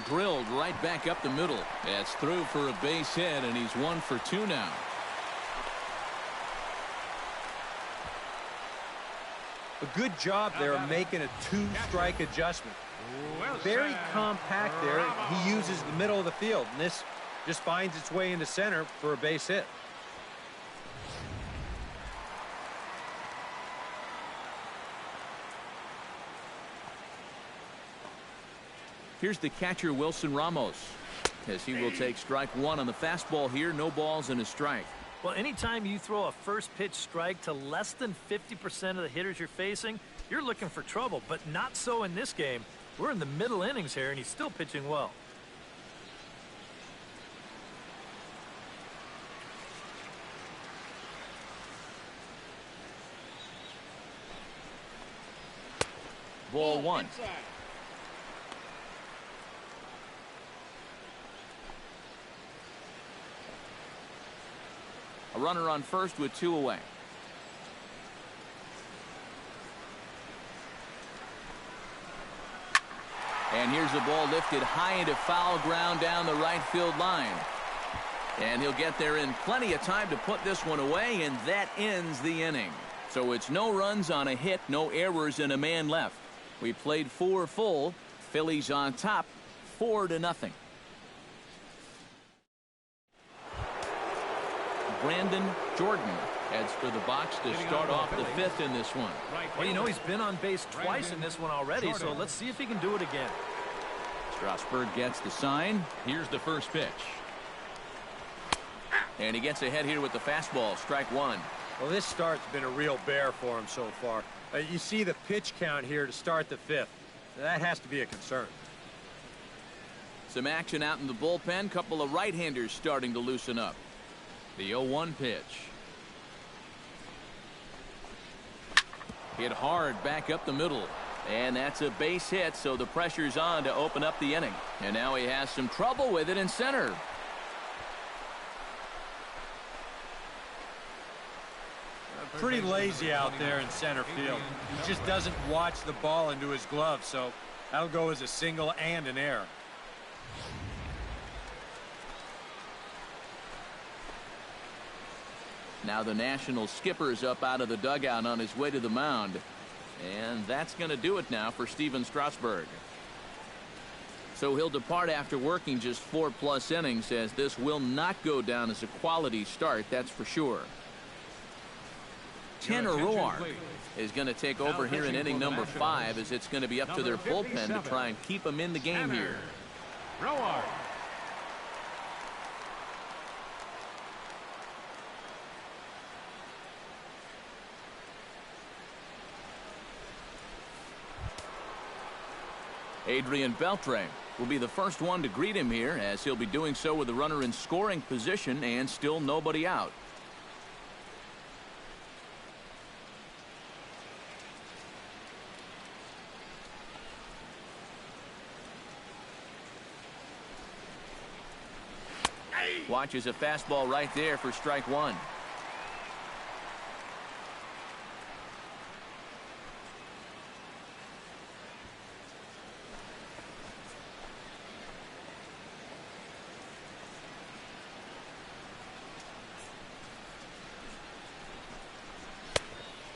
Drilled right back up the middle. That's through for a base hit, and he's 1 for 2 now. A good job there of making a 2-strike adjustment. Very compact there. He uses the middle of the field, and this just finds its way into center for a base hit. Here's the catcher, Wilson Ramos, as he will take strike 1 on the fastball here. No balls and a strike. Well, anytime you throw a first pitch strike to less than 50% of the hitters you're facing, you're looking for trouble, but not so in this game. We're in the middle innings here, and he's still pitching well. Ball 1. A runner on first with 2 away. And here's the ball lifted high into foul ground down the right field line. And he'll get there in plenty of time to put this one away, and that ends the inning. So it's no runs on a hit, no errors, and a man left. We played 4 full. Phillies on top, 4-0. Brandon Jordan heads for the box to start off the 5th in this one. Well, he's been on base twice in this one already, so let's see if he can do it again. Strasburg gets the sign. Here's the first pitch. And he gets ahead here with the fastball, strike 1. Well, this start's been a real bear for him so far. You see the pitch count here to start the 5th. That has to be a concern. Some action out in the bullpen. Couple of right-handers starting to loosen up. The 0-1 pitch. Hit hard back up the middle. And that's a base hit, so the pressure's on to open up the inning. And now he has some trouble with it in center. Pretty lazy out there in center field. He just doesn't watch the ball into his glove, so that'll go as a single and an error. Now the National skipper's up out of the dugout on his way to the mound. And that's going to do it now for Steven Strasburg. So he'll depart after working just 4+ innings, as this will not go down as a quality start, that's for sure. Tanner Roark is going to take over here in inning number 5, as it's going to be up to their bullpen to try and keep him in the game here. Roark. Adrian Beltre will be the first one to greet him here, as he'll be doing so with the runner in scoring position and still nobody out. Watches a fastball right there for strike one.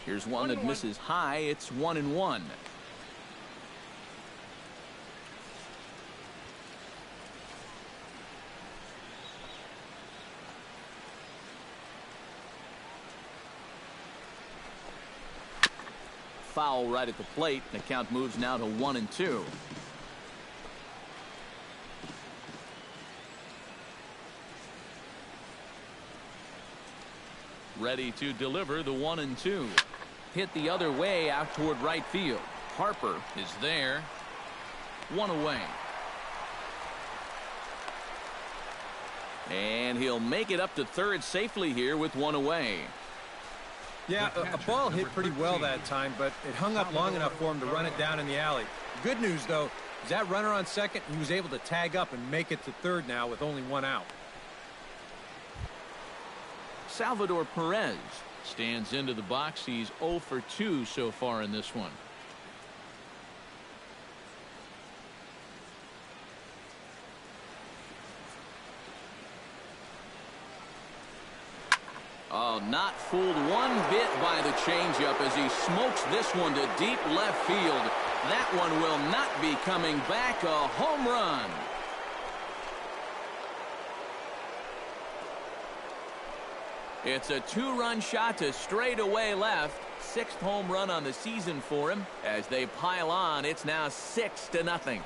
Here's one that misses high. It's 1-1. Foul right at the plate. The count moves now to 1-2. Ready to deliver the 1-2. Hit the other way out toward right field. Harper is there. One away. And he'll make it up to third safely here with one away. Yeah, a ball hit pretty well that time, but it hung up long enough for him to run it down in the alley. Good news, though, is that runner on second, he was able to tag up and make it to third now with only one out. Salvador Perez stands into the box. He's 0 for 2 so far in this one. Oh, not fooled one bit by the changeup as he smokes this one to deep left field. That one will not be coming back. A home run. It's a two-run shot to straightaway left. Sixth home run on the season for him. As they pile on, it's now 6-0.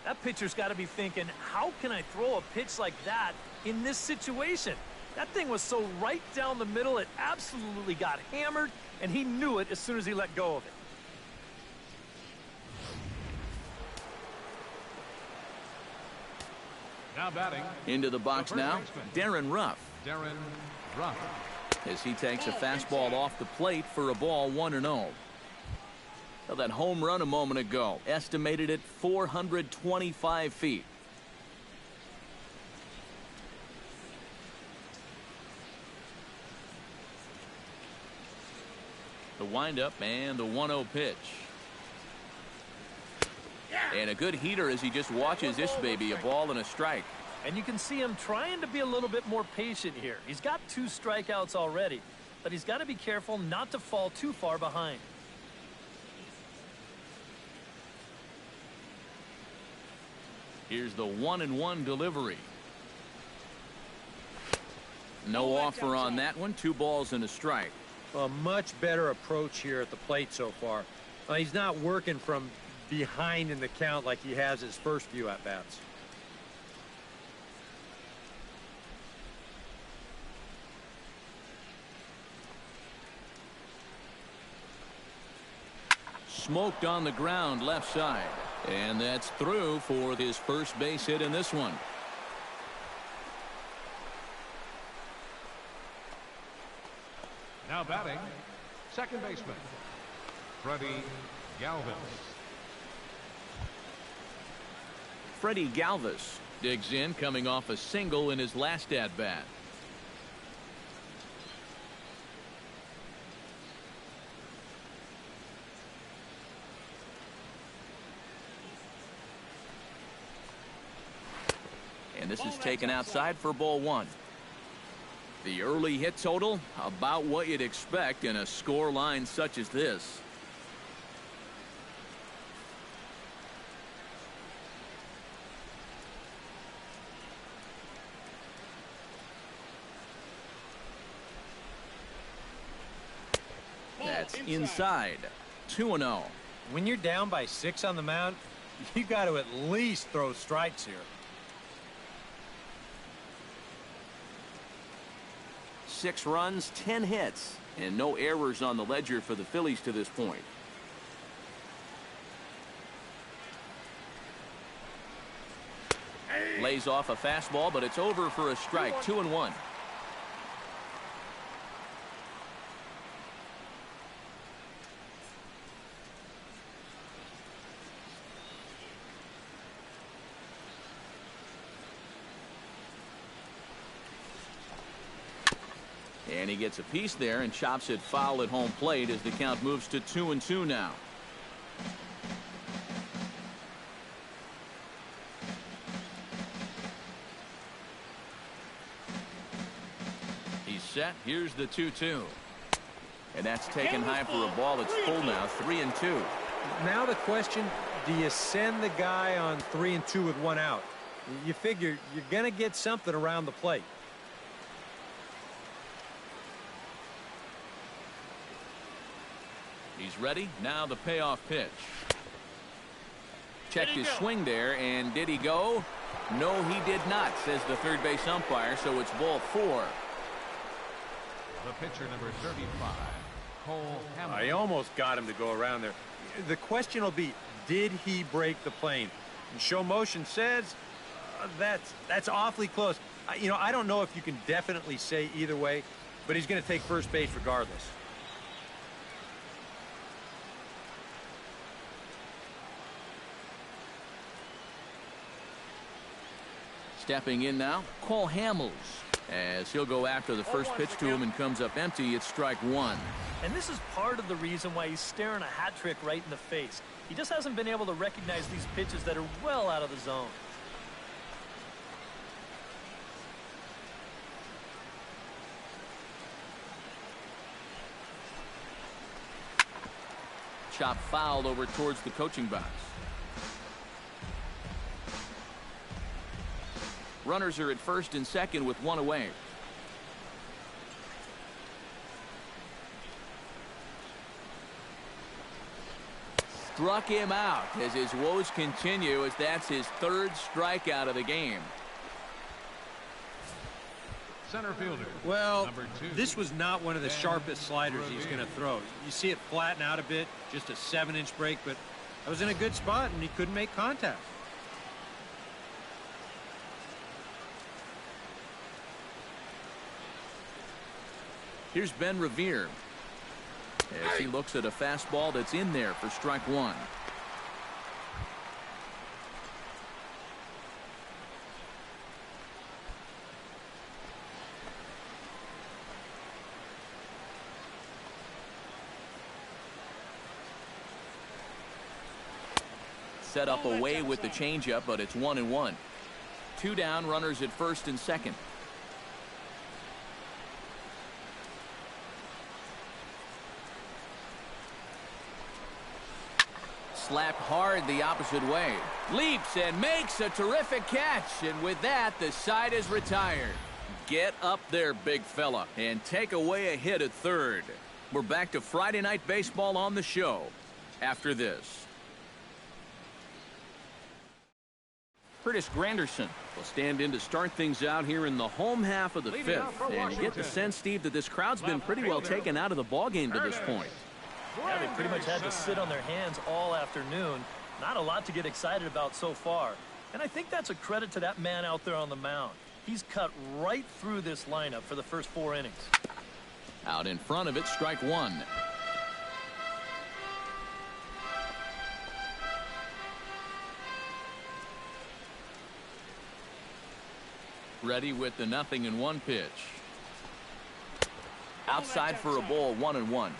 That pitcher's got to be thinking, how can I throw a pitch like that in this situation? That thing was so right down the middle, it absolutely got hammered, and he knew it as soon as he let go of it. Now batting. Into the box now, Darren Ruff. Darren Ruff. As he takes a fastball off the plate for a ball 1-0. Well, that home run a moment ago, estimated at 425 feet. The windup and the 1-0 pitch. And a good heater as he just watches this baby, a ball and a strike. And you can see him trying to be a little bit more patient here. He's got 2 strikeouts already, but he's got to be careful not to fall too far behind. Here's the 1-1 delivery. No offer on that one. 2 balls and a strike. A much better approach here at the plate so far. He's not working from behind in the count like he has his first few at-bats. Smoked on the ground left side. And that's through for his first base hit in this one. Now batting, second baseman, Freddie Galvis. Freddie Galvis digs in, coming off a single in his last at-bat. And this is taken outside for ball 1. The early hit total, about what you'd expect in a score line such as this. That's inside. 2-0. When you're down by 6 on the mound, you got to at least throw strikes here. 6 runs, 10 hits, and no errors on the ledger for the Phillies to this point. Lays off a fastball, but it's over for a strike. 2-1. And he gets a piece there and chops it foul at home plate as the count moves to 2-2 now. He's set. Here's the 2-2. And that's taken high for a ball. It's full now. 3-2. Now the question, do you send the guy on 3-2 with 1 out? You figure you're going to get something around the plate. He's ready. Now the payoff pitch. Checked his swing there, and did he go? No, he did not, says the third base umpire, so it's ball 4. The pitcher, number 35, Cole Hamels. I almost got him to go around there. The question will be, did he break the plane? And show motion says that's awfully close. I don't know if you can definitely say either way, but he's going to take first base regardless. Stepping in now, Cole Hamels. As he'll go after the first pitch to him and comes up empty, it's strike 1. And this is part of the reason why he's staring a hat trick right in the face. He just hasn't been able to recognize these pitches that are well out of the zone. Chop fouled over towards the coaching box. Runners are at first and second with 1 away. Struck him out as his woes continue, as that's his 3rd strikeout of the game. Center fielder. Well, number 2, this was not one of the sharpest sliders he's going to throw. You see it flatten out a bit, just a 7-inch break, but that was in a good spot and he couldn't make contact. Here's Ben Revere as he looks at a fastball that's in there for strike 1. Set up away with the changeup, but it's 1-1. 2 down, runners at first and second. Slapped hard the opposite way. Leaps and makes a terrific catch. And with that, the side is retired. Get up there, big fella, and take away a hit at third. We're back to Friday Night Baseball on the show after this. Curtis Granderson will stand in to start things out here in the home half of the 5th. And you get the sense, Steve, that this crowd's been pretty well taken out of the ballgame to this point. Yeah, they pretty much had to sit on their hands all afternoon. Not a lot to get excited about so far. And I think that's a credit to that man out there on the mound. He's cut right through this lineup for the first 4 innings. Out in front of it, strike 1. Ready with the 0-1 pitch. Outside for a ball, 1-1.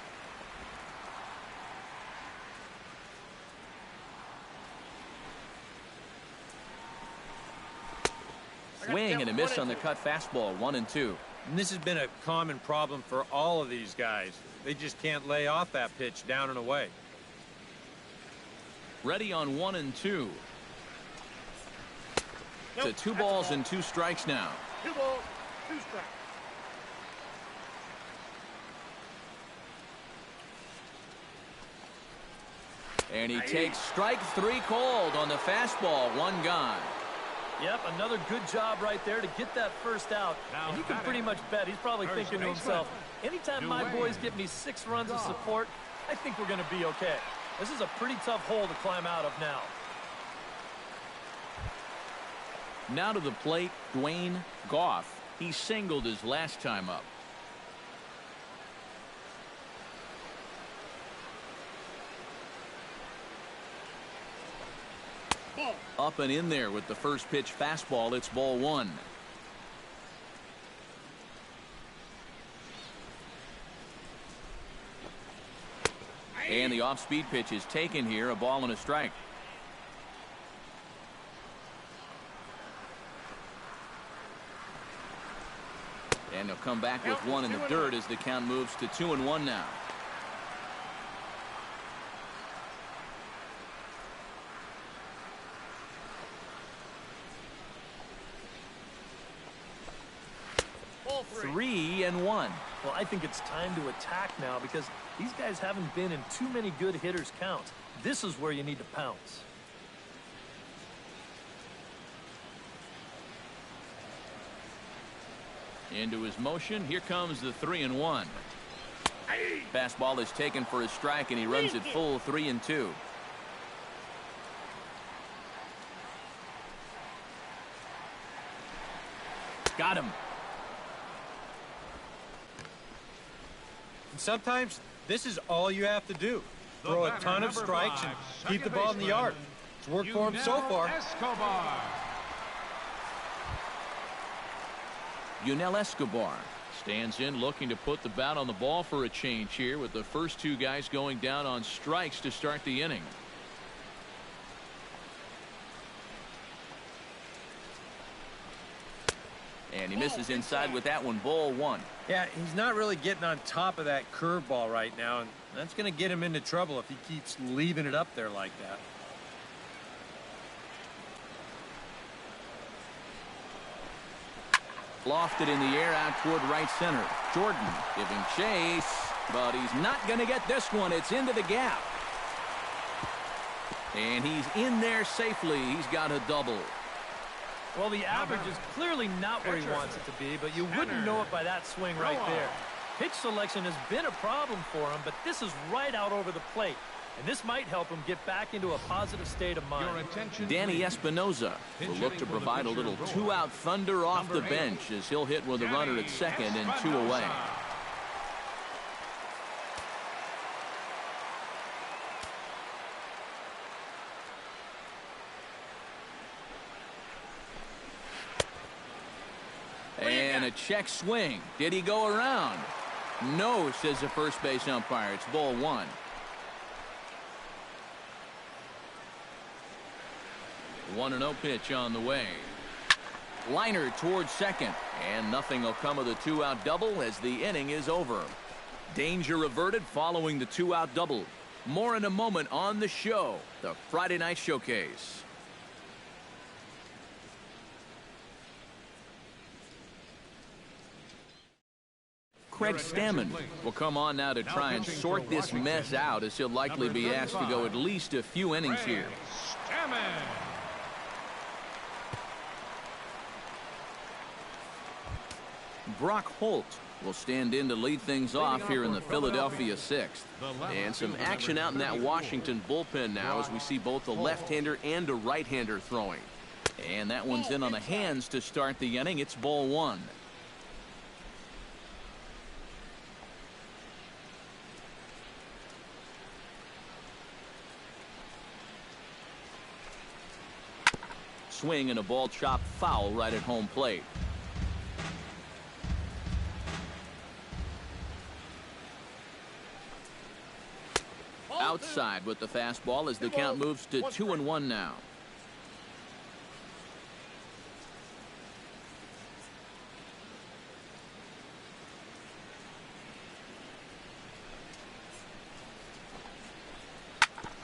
Swing and a miss on the cut fastball, 1-2. And this has been a common problem for all of these guys. They just can't lay off that pitch down and away. Ready on 1-2. To 2 balls and 2 strikes now. 2 balls, 2 strikes. And he takes strike 3 called on the fastball, 1 gone. Yep, another good job right there to get that first out. And you can pretty much bet he's probably thinking to himself, anytime my boys get me 6 runs of support, I think we're going to be okay. This is a pretty tough hole to climb out of now. Now to the plate, Dwayne Goff. He singled his last time up. Up and in there with the first pitch fastball. It's ball 1. And the off-speed pitch is taken here, a ball and a strike. And he'll come back with one in the dirt as the count moves to 2-1 now. Ball 3-1. Well, I think it's time to attack now because these guys haven't been in too many good hitters' counts. This is where you need to pounce. Into his motion. Here comes the 3-1. Fastball is taken for a strike, and he runs it full 3-2. Got him. And sometimes this is all you have to do. Throw a ton of strikes and keep the ball in the yard. It's worked for him so far. Yunel Escobar stands in, looking to put the bat on the ball for a change here, with the first 2 guys going down on strikes to start the inning. And he misses inside with that one. Ball 1. Yeah, he's not really getting on top of that curveball right now, and that's going to get him into trouble if he keeps leaving it up there like that. Lofted in the air out toward right center. Jordan giving chase, but he's not going to get this one. It's into the gap. And he's in there safely. He's got a double. Well, the average is clearly not where he wants it to be, but you wouldn't know it by that swing right there. Pitch selection has been a problem for him, but this is right out over the plate. And this might help him get back into a positive state of mind. Danny Espinoza will look to provide a little 2-out thunder off the bench as he'll hit with a runner at second and 2 away. And a check swing. Did he go around? No, says the first base umpire. It's ball 1. 1-0 pitch on the way. Liner towards second, and nothing will come of the 2-out double as the inning is over. Danger averted following the 2-out double. More in a moment on the show, the Friday Night Showcase. Craig Stammen will come on now to try and sort this mess out, as he'll likely be asked to go at least a few innings here. Brock Holt will stand in to lead things off here in the Philadelphia 6th. And some action out in that Washington bullpen now as we see both a left-hander and a right-hander throwing. And that one's in on the hands to start the inning. It's ball 1. Swing and a ball chopped foul right at home plate. Outside with the fastball as the count moves to 2-1 now.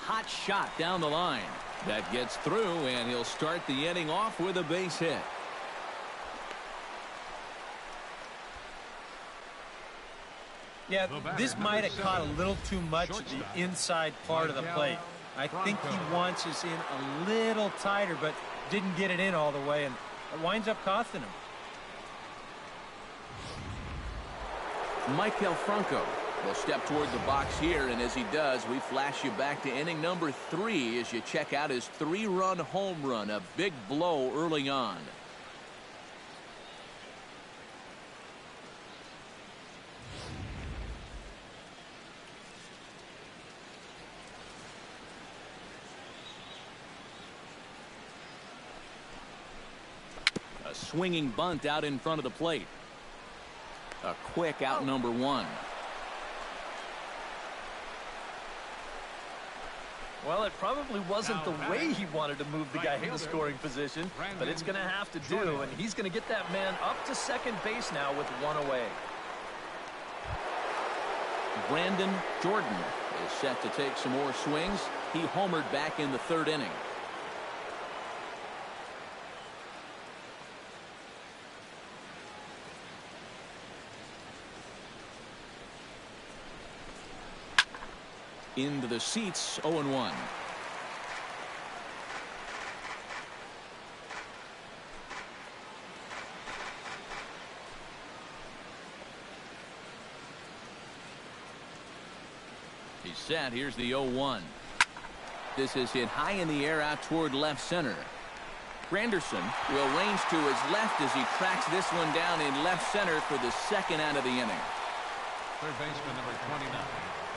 Hot shot down the line. That gets through, and he'll start the inning off with a base hit. Yeah, this might have caught a little too much of the inside part of the plate. I think he wants us in a little tighter, but didn't get it in all the way, and it winds up costing him. Michael Franco will step toward the box here, and as he does, we flash you back to inning number 3 as you check out his 3-run home run, a big blow early on. A swinging bunt out in front of the plate. A quick out number 1. Well, it probably wasn't the way he wanted to move the guy into scoring position, but it's going to have to do, and he's going to get that man up to second base now with 1 away. Brandon Jordan is set to take some more swings. He homered back in the 3rd inning. Into the seats, 0-1. He's set. Here's the 0-1. This is hit high in the air out toward left center. Granderson will range to his left as he tracks this one down in left center for the 2nd out of the inning. Third baseman number 29,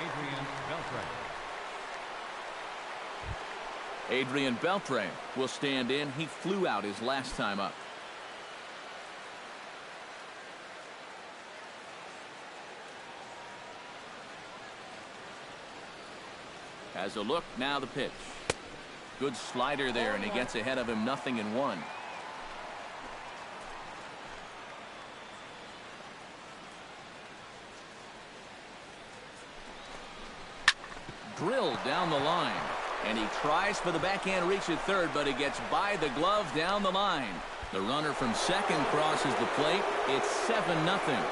Adrian Beltre. Adrian Beltre will stand in. He flew out his last time up. Has a look, now the pitch. Good slider there, and he gets ahead of him, 0-1. Drilled down the line, and he tries for the backhand reach at third, but he gets by the glove down the line. The runner from second crosses the plate. It's 7-0.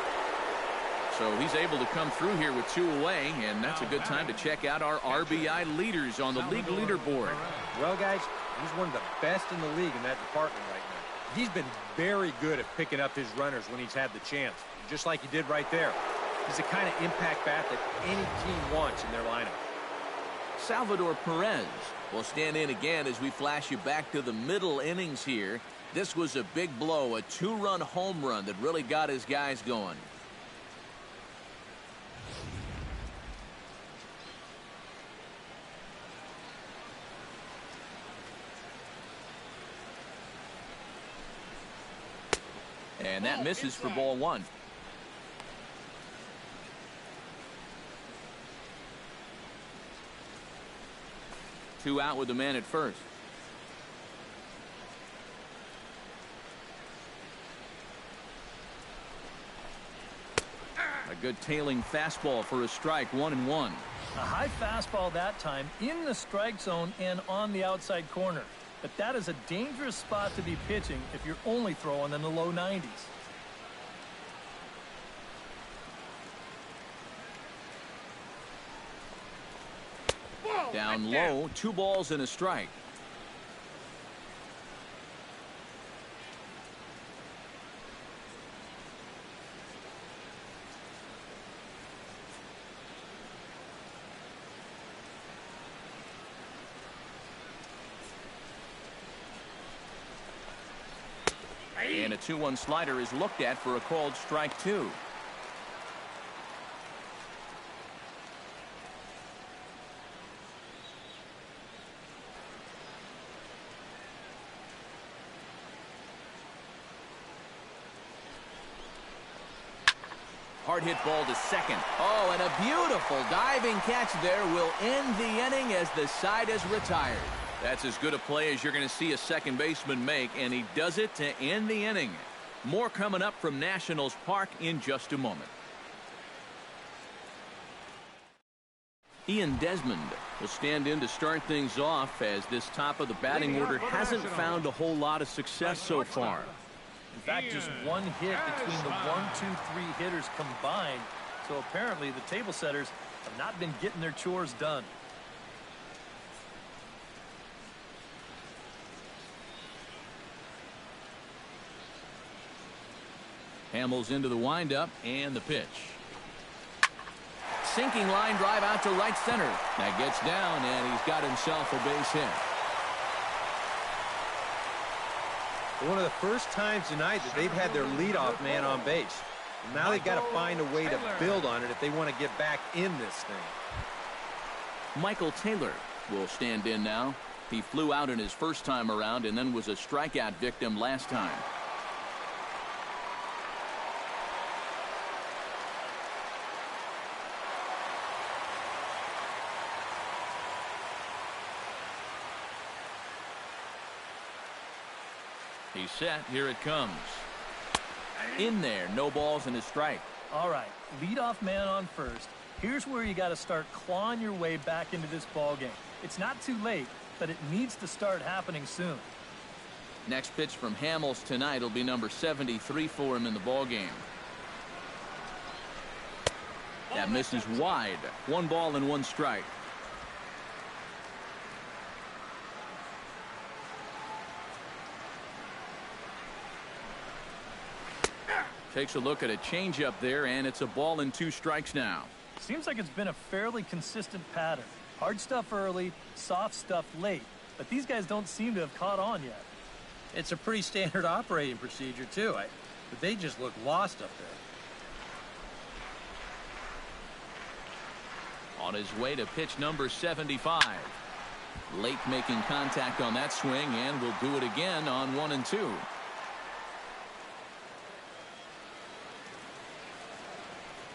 So he's able to come through here with 2 away, and that's a good time to check out our RBI leaders on the league leaderboard. Well, guys, he's one of the best in the league in that department right now. He's been very good at picking up his runners when he's had the chance, just like he did right there. He's the kind of impact bat that any team wants in their lineup. Salvador Perez will stand in again as we flash you back to the middle innings here. This was a big blow, a 2-run home run that really got his guys going. And that misses for ball 1. Two out with the man at first. A good tailing fastball for a strike, 1-1. A high fastball that time in the strike zone and on the outside corner. But that is a dangerous spot to be pitching if you're only throwing in the low 90s. Down low, 2 balls and a strike. And a 2-1 slider is looked at for a called strike 2. Hard hit ball to second. Oh, and a beautiful diving catch there will end the inning as the side is retired. That's as good a play as you're going to see a second baseman make, and he does it to end the inning. More coming up from Nationals Park in just a moment. Ian Desmond will stand in to start things off as this top of the batting order hasn't found a whole lot of success so far. In fact, just 1 hit between the 1, 2, 3 hitters combined. So apparently the table setters have not been getting their chores done. Hamels into the windup and the pitch. Sinking line drive out to right center. That gets down, and he's got himself a base hit. One of the first times tonight that they've had their leadoff man on base. Now they've got to find a way to build on it if they want to get back in this thing. Michael Taylor will stand in now. He flew out in his first time around and then was a strikeout victim last time. He's set. Here it comes. In there. No balls and a strike. All right. Leadoff man on first. Here's where you got to start clawing your way back into this ball game. It's not too late, but it needs to start happening soon. Next pitch from Hamels tonight will be number 73 for him in the ball game. That misses wide. 1 ball and 1 strike. Takes a look at a changeup there, and it's a ball and 2 strikes now. Seems like it's been a fairly consistent pattern. Hard stuff early, soft stuff late. But these guys don't seem to have caught on yet. It's a pretty standard operating procedure, too. But they just look lost up there. On his way to pitch number 75. Late making contact on that swing, and will do it again on 1 and 2.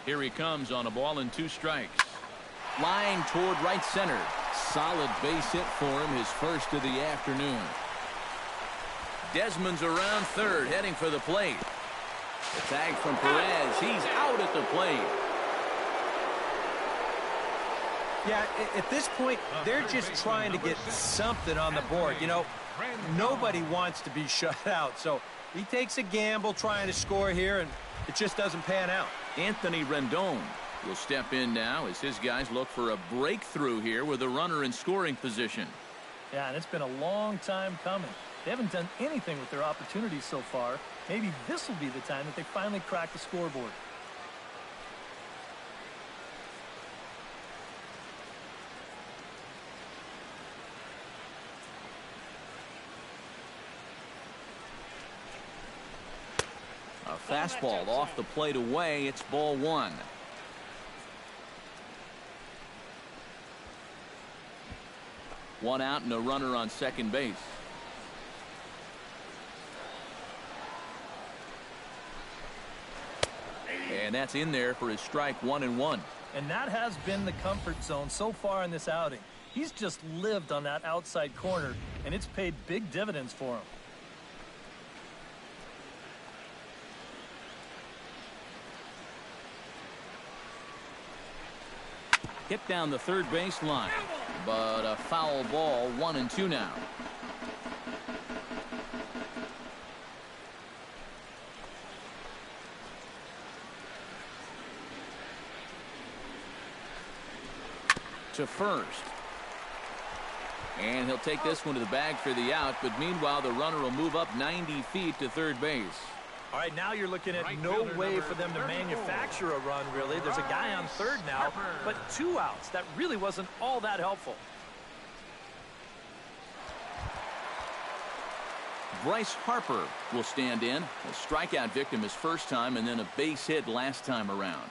Here he comes on a ball and 2 strikes. Line toward right center. Solid base hit for him, his first of the afternoon. Desmond's around third, heading for the plate. The tag from Perez. He's out at the plate. Yeah, at this point, they're just trying to get something on the board. You know, nobody wants to be shut out. So he takes a gamble trying to score here, and it just doesn't pan out. Anthony Rendon will step in now as his guys look for a breakthrough here with a runner in scoring position. Yeah, and it's been a long time coming. They haven't done anything with their opportunities so far. Maybe this will be the time that they finally crack the scoreboard. A fastball off the plate away. It's ball 1. One out and a runner on second base. And that's in there for his strike 1 and 1. And that has been the comfort zone so far in this outing. He's just lived on that outside corner, and it's paid big dividends for him. Hit down the third base line, but a foul ball. 1 and 2 now. To first. And he'll take this one to the bag for the out, but meanwhile the runner will move up 90 feet to third base. All right, now you're looking at no way for them to manufacture a run, really. There's a guy on third now, but 2 outs. That really wasn't all that helpful. Bryce Harper will stand in. A strikeout victim his first time, and then a base hit last time around.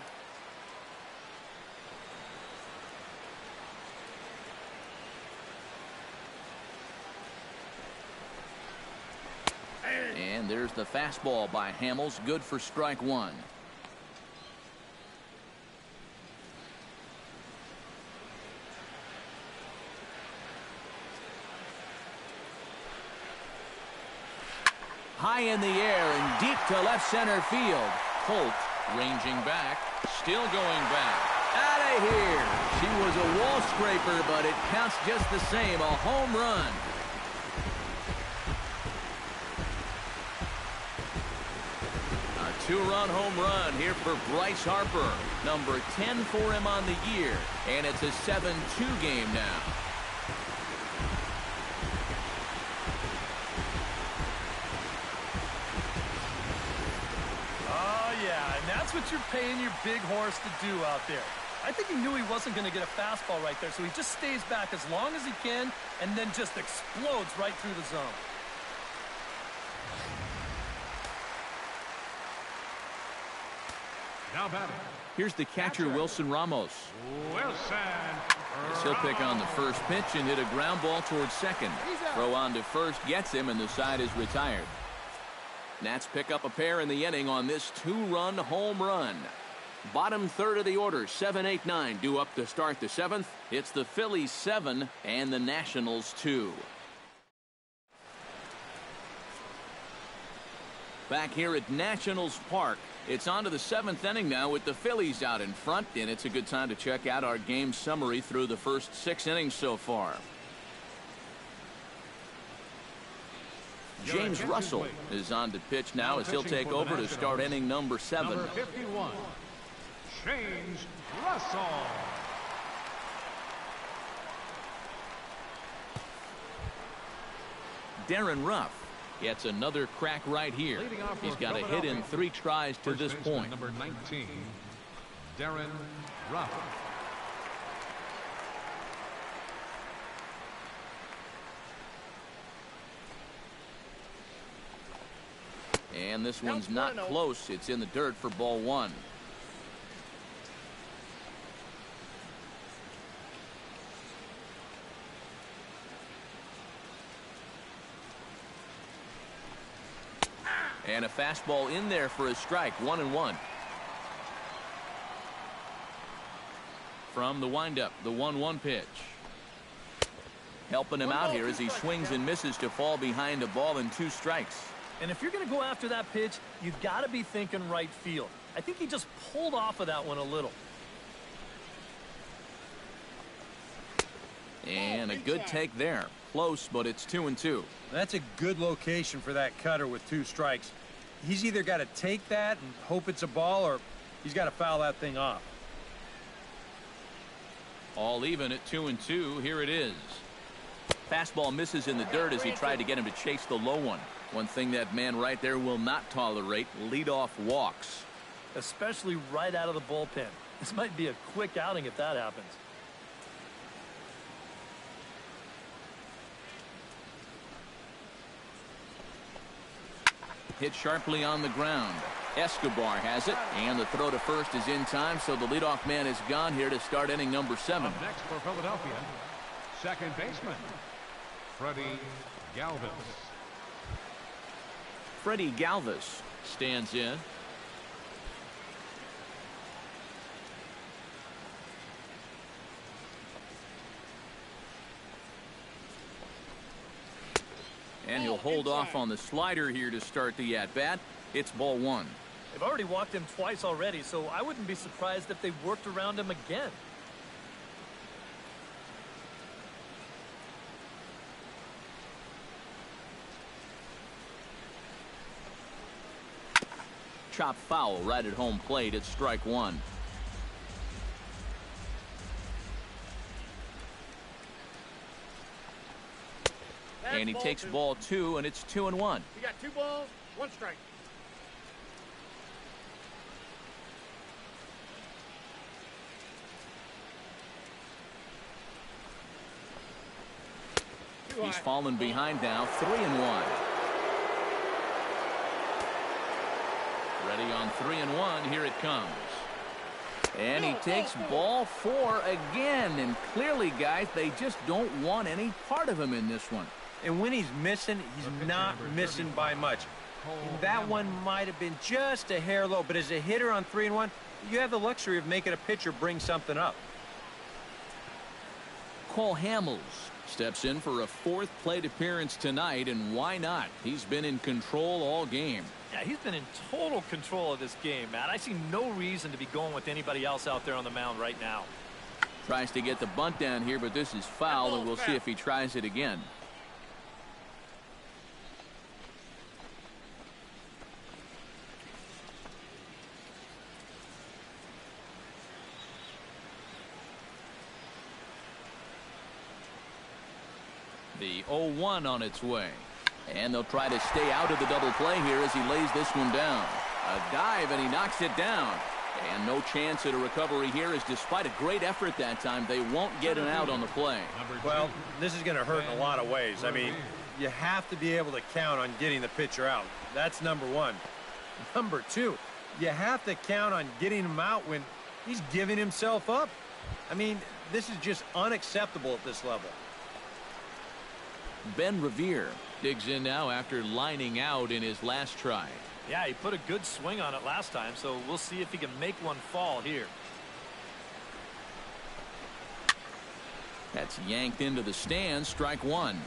And there's the fastball by Hamels, good for strike 1. High in the air and deep to left center field. Holt ranging back, still going back. Out of here. She was a wall scraper, but it counts just the same. A home run. A 2-run home run here for Bryce Harper. Number 10 for him on the year. And it's a 7-2 game now. That's what you're paying your big horse to do out there. I think he knew he wasn't going to get a fastball right there, so he just stays back as long as he can and then just explodes right through the zone. Now batting. Here's the catcher, Wilson Ramos. Wilson. As he'll pick on the first pitch and hit a ground ball towards second. Throw on to first gets him, and the side is retired. Nats pick up a pair in the inning on this two-run home run. Bottom third of the order, 7-8-9 due up to start the seventh. It's the Phillies 7 and the Nationals 2. Back here at Nationals Park, it's on to the seventh inning now with the Phillies out in front, and it's a good time to check out our game summary through the first 6 innings so far. James Russell is on to pitch now as he'll take over to start inning number 7. Number 51, James Russell. Darren Ruff gets another crack right here. He's got a hit in 3 tries to this point. Number 19, Darren Ruff. And this one's not close. It's in the dirt for ball 1. And a fastball in there for a strike, 1-1. From the windup, the 1-1 pitch. Helping him out here as he swings and misses to fall behind a ball and 2 strikes. And if you're going to go after that pitch, you've got to be thinking right field. I think he just pulled off of that one a little. And a good take there. Close, but it's 2-2. That's a good location for that cutter with 2 strikes. He's either got to take that and hope it's a ball, or he's got to foul that thing off. All even at 2-2. Here it is. Fastball misses in the dirt as he tried to get him to chase the low one. One thing that man right there will not tolerate, leadoff walks. Especially right out of the bullpen. This might be a quick outing if that happens. Hit sharply on the ground. Escobar has it, and the throw to first is in time, so the leadoff man is gone here to start inning number 7. Up next for Philadelphia, second baseman, Freddie Galvis. Freddie Galvis stands in. And he'll hold off on the slider here to start the at-bat. It's ball 1. They've already walked him twice already, so I wouldn't be surprised if they worked around him again. Chop foul right at home plate. It's strike 1. And he takes ball 2, and it's 2-1. You got 2 balls, 1 strike. He's fallen behind now, 3-1. Ready on 3-1. Here it comes. And he takes ball 4 again. And clearly, guys, they just don't want any part of him in this one. And when he's missing, he's not missing by much. And that one might have been just a hair low, but as a hitter on 3-1, you have the luxury of making a pitcher bring something up. Cole Hamels steps in for a 4th plate appearance tonight, and why not? He's been in control all game. Yeah, he's been in total control of this game, Matt. I see no reason to be going with anybody else out there on the mound right now. Tries to get the bunt down here, but this is foul, and we'll see if he tries it again. The 0-1 on its way. And they'll try to stay out of the double play here as he lays this one down. A dive, and he knocks it down. And no chance at a recovery here, as despite a great effort that time, they won't get an out on the play. Well, this is going to hurt in a lot of ways. I mean, you have to be able to count on getting the pitcher out. That's number one. Number two, you have to count on getting him out when he's giving himself up. I mean, this is just unacceptable at this level. Ben Revere digs in now after lining out in his last try. Yeah, he put a good swing on it last time, so we'll see if he can make one fall here. That's yanked into the stands, strike one.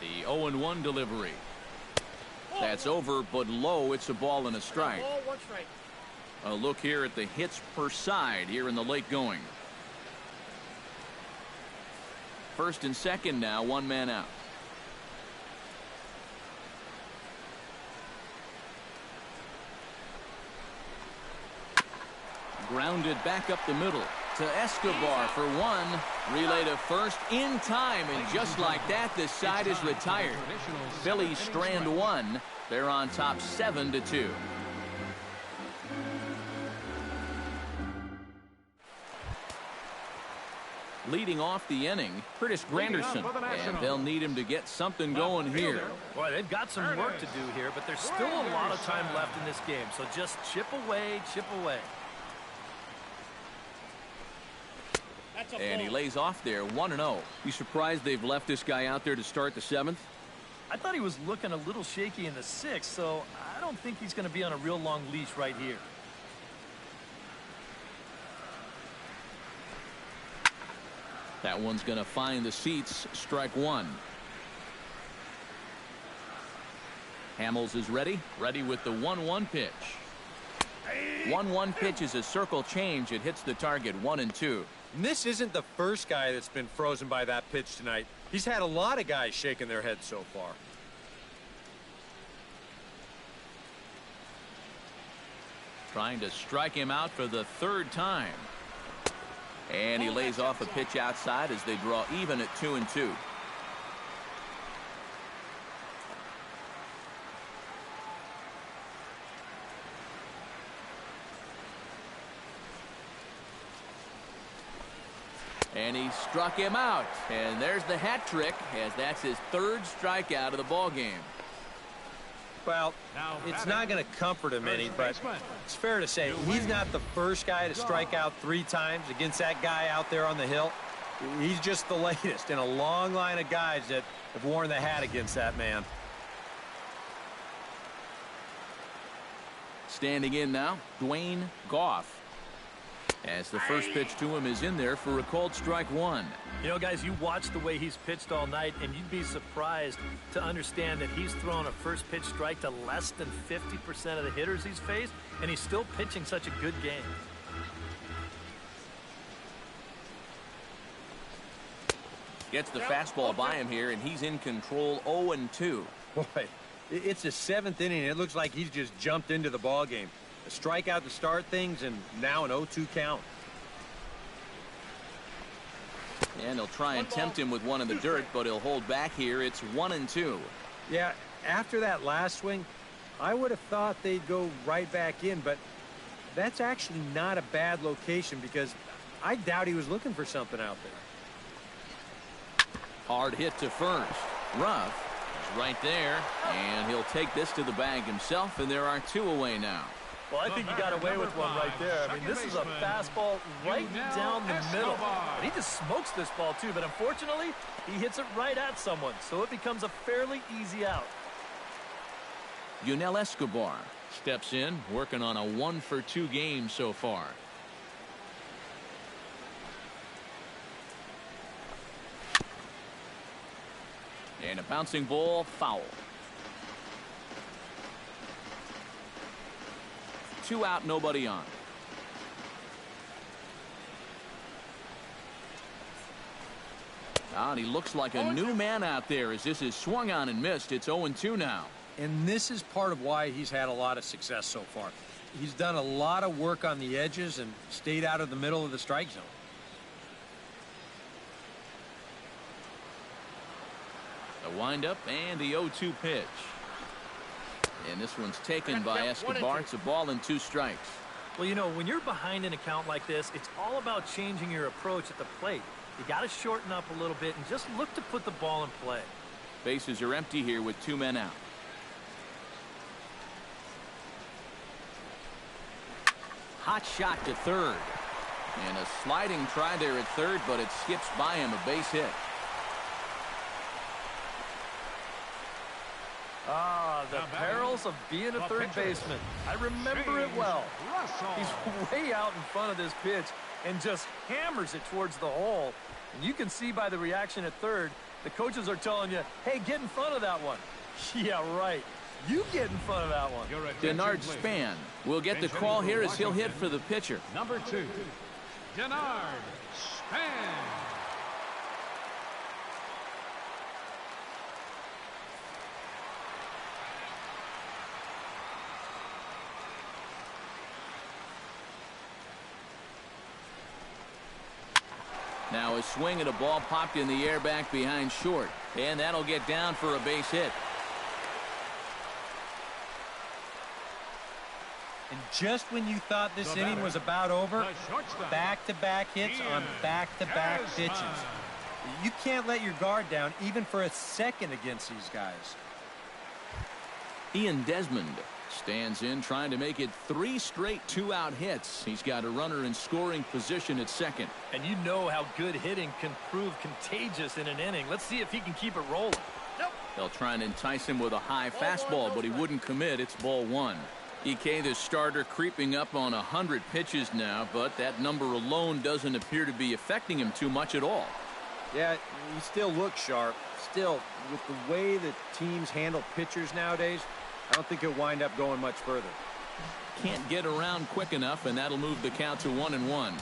The 0-1 delivery. That's over, but low. It's a ball and a strike. Ball, one strike. A look here at the hits per side here in the late going. First and second now, one man out. Grounded back up the middle to Escobar for one. Relay to first in time, and just like that, this side is retired. Phillies strand one. They're on top 7-2. Leading off the inning, Curtis Granderson, and they'll need him to get something going here. Boy, they've got some work to do here, but there's still a lot of time left in this game, so just chip away, chip away. And he lays off there, 1-0. You surprised they've left this guy out there to start the seventh? I thought he was looking a little shaky in the sixth, so I don't think he's going to be on a real long leash right here. That one's going to find the seats, strike one. Hamels is ready with the 1-1 pitch. 1-1 pitch is a circle change. It hits the target, 1-2. And this isn't the first guy that's been frozen by that pitch tonight. He's had a lot of guys shaking their heads so far. Trying to strike him out for the third time. And he lays off a pitch outside as they draw even at 2-2. And he struck him out. And there's the hat trick, as that's his third strikeout of the ball game. Well, it's not going to comfort him any, but it's fair to say he's not the first guy to strike out 3 times against that guy out there on the hill. He's just the latest in a long line of guys that have worn the hat against that man. Standing in now, Dwayne Goff. As the first pitch to him is in there for a called strike one. You know, guys, you watch the way he's pitched all night, and you'd be surprised to understand that he's thrown a first pitch strike to less than 50% of the hitters he's faced, and he's still pitching such a good game. Gets the fastball by him here, and he's in control, 0-2. Boy, it's the 7th inning. It looks like he's just jumped into the ball game. A strikeout to start things, and now an 0-2 count. And he'll try and tempt him with one in the dirt, but he'll hold back here. It's 1-2. Yeah, after that last swing, I would have thought they'd go right back in, but that's actually not a bad location because I doubt he was looking for something out there. Hard hit to first. Ruff is right there, and he'll take this to the bag himself, and there are 2 away now. Well, I think he got away with one right there. I mean, this is a fastball right down the middle. And he just smokes this ball, too. But unfortunately, he hits it right at someone. So it becomes a fairly easy out. Yunel Escobar steps in, working on a 1-for-2 game so far. And a bouncing ball, foul. 2 out, nobody on. And he looks like a new man out there as this is swung on and missed. It's 0-2 now. And this is part of why he's had a lot of success so far. He's done a lot of work on the edges and stayed out of the middle of the strike zone. The windup and the 0-2 pitch. And this one's taken by Escobar. It's a ball and 2 strikes. Well, you know, when you're behind an account like this, it's all about changing your approach at the plate. You got to shorten up a little bit and just look to put the ball in play. Bases are empty here with 2 men out. Hot shot to third. And a sliding try there at third, but it skips by him, a base hit. The perils of being a third baseman. I remember it well. He's way out in front of this pitch and just hammers it towards the hole. And you can see by the reaction at third, the coaches are telling you, hey, get in front of that one. Yeah, right. You get in front of that one. Denard Span will get the call here as he'll hit for the pitcher. Number 2, Denard Span. Now a swing and a ball popped in the air back behind short. And that'll get down for a base hit. And just when you thought this inning was about over, back-to-back hits on back-to-back pitches. You can't let your guard down even for a second against these guys. Ian Desmond stands in trying to make it 3 straight 2-out hits. He's got a runner in scoring position at second. And you know how good hitting can prove contagious in an inning. Let's see if he can keep it rolling. They'll try and entice him with a high fastball, but he wouldn't commit. It's ball 1. EK, the starter, creeping up on 100 pitches now, but that number alone doesn't appear to be affecting him too much at all. Yeah, he still looks sharp. Still, with the way that teams handle pitchers nowadays, I don't think he'll wind up going much further. Can't get around quick enough, and that'll move the count to 1-1.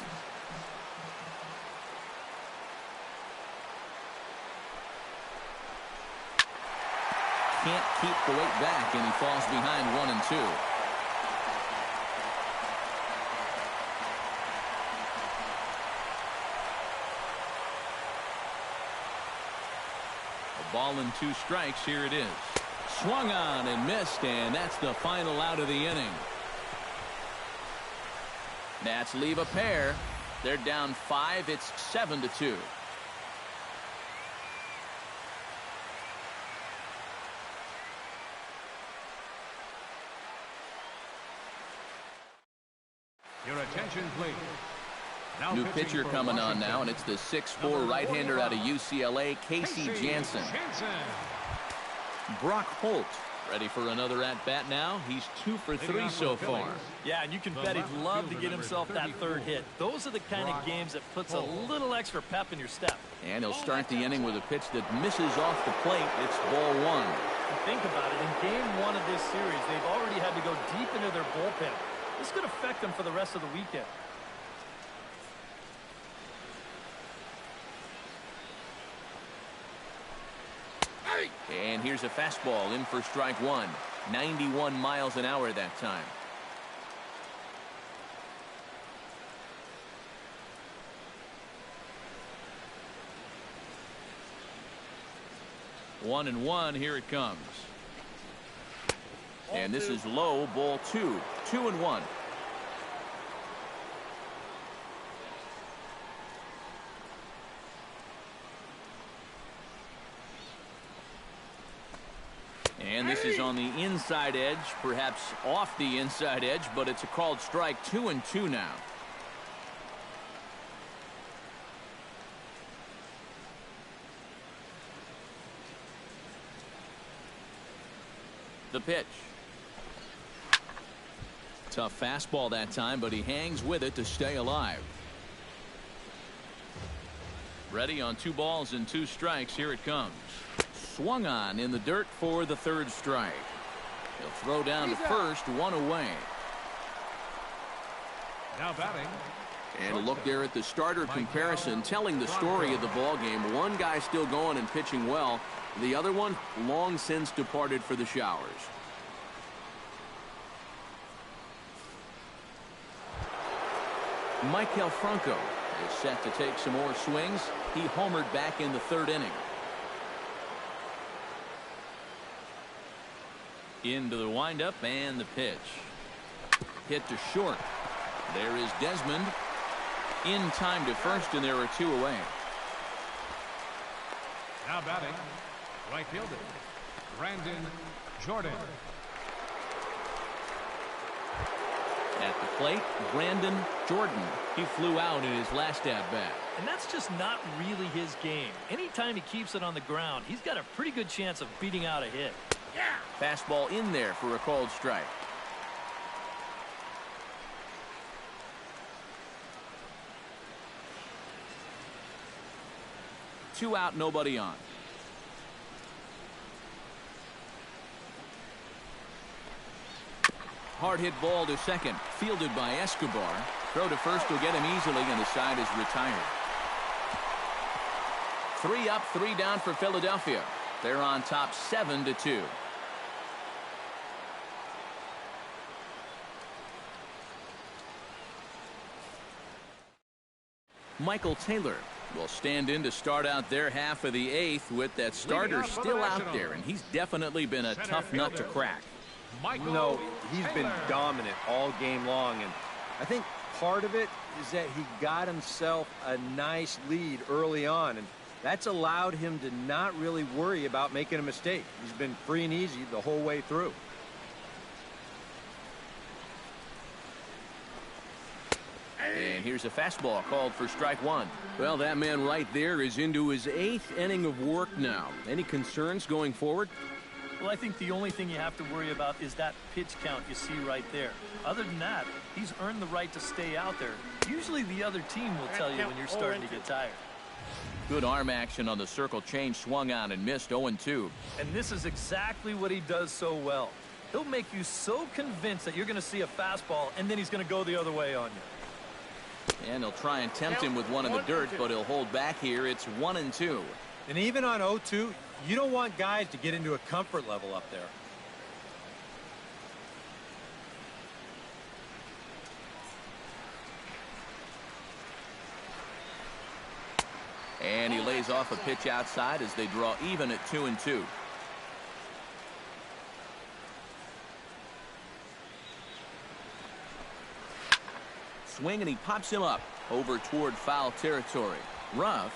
Can't keep the weight back, and he falls behind 1-2. A ball and 2 strikes. Here it is. Swung on and missed, and that's the final out of the inning. Nats leave a pair. They're down 5. It's 7-2. Your attention, please. Now New pitcher coming on now, and it's the 6'4" right-hander out of UCLA, Casey Jansen. Brock Holt ready for another at-bat now. He's 2 for 3 so far. Yeah, and you can bet he'd love to get himself that third hit. Those are the kind of games that puts a little extra pep in your step. And he'll start the inning with a pitch that misses off the plate. It's ball 1. And think about it. In game 1 of this series, they've already had to go deep into their bullpen. This could affect them for the rest of the weekend. And here's a fastball in for strike 1. 91 miles an hour that time. One and one. Here it comes. And this is low, ball 2. 2-1. And this is on the inside edge, perhaps off the inside edge, but it's a called strike. 2-2 now. The pitch. Tough fastball that time, but he hangs with it to stay alive. Ready on 2 balls and 2 strikes. Here it comes. Swung on in the dirt for the 3rd strike. He'll throw down to first, 1 away. Now batting. And a look there at the starter comparison, telling the story of the ball game. One guy still going and pitching well. The other one long since departed for the showers. Maikel Franco is set to take some more swings. He homered back in the 3rd inning. Into the windup and the pitch. Hit to short. There is Desmond. In time to first, and there are 2 away. Now batting, right fielder, Brandon Jordan. At the plate, Brandon Jordan. He flew out in his last at-bat. And that's just not really his game. Anytime he keeps it on the ground, he's got a pretty good chance of beating out a hit. Yeah. Fastball in there for a called strike. Two out, nobody on. Hard hit ball to second, fielded by Escobar. Throw to first will get him easily, and the side is retired. 3 up, 3 down for Philadelphia. They're on top 7-2. Michael Taylor will stand in to start out their half of the 8th with that starter still out there, and he's definitely been a tough nut to crack. No, he's been dominant all game long, and I think part of it is that he got himself a nice lead early on, and that's allowed him to not really worry about making a mistake. He's been free and easy the whole way through. And here's a fastball called for strike 1. Well, that man right there is into his 8th inning of work now. Any concerns going forward? Well, I think the only thing you have to worry about is that pitch count you see right there. Other than that, he's earned the right to stay out there. Usually the other team will tell you when you're starting to get tired. Good arm action on the circle change, swung on and missed. 0-2. And this is exactly what he does so well. He'll make you so convinced that you're going to see a fastball, and then he's going to go the other way on you. And he'll try and tempt him with one in the dirt, but he'll hold back here. It's 1-2. And even on 0-2, you don't want guys to get into a comfort level up there. And he lays off a pitch outside as they draw even at 2-2. Swing, and he pops him up over toward foul territory. Ruff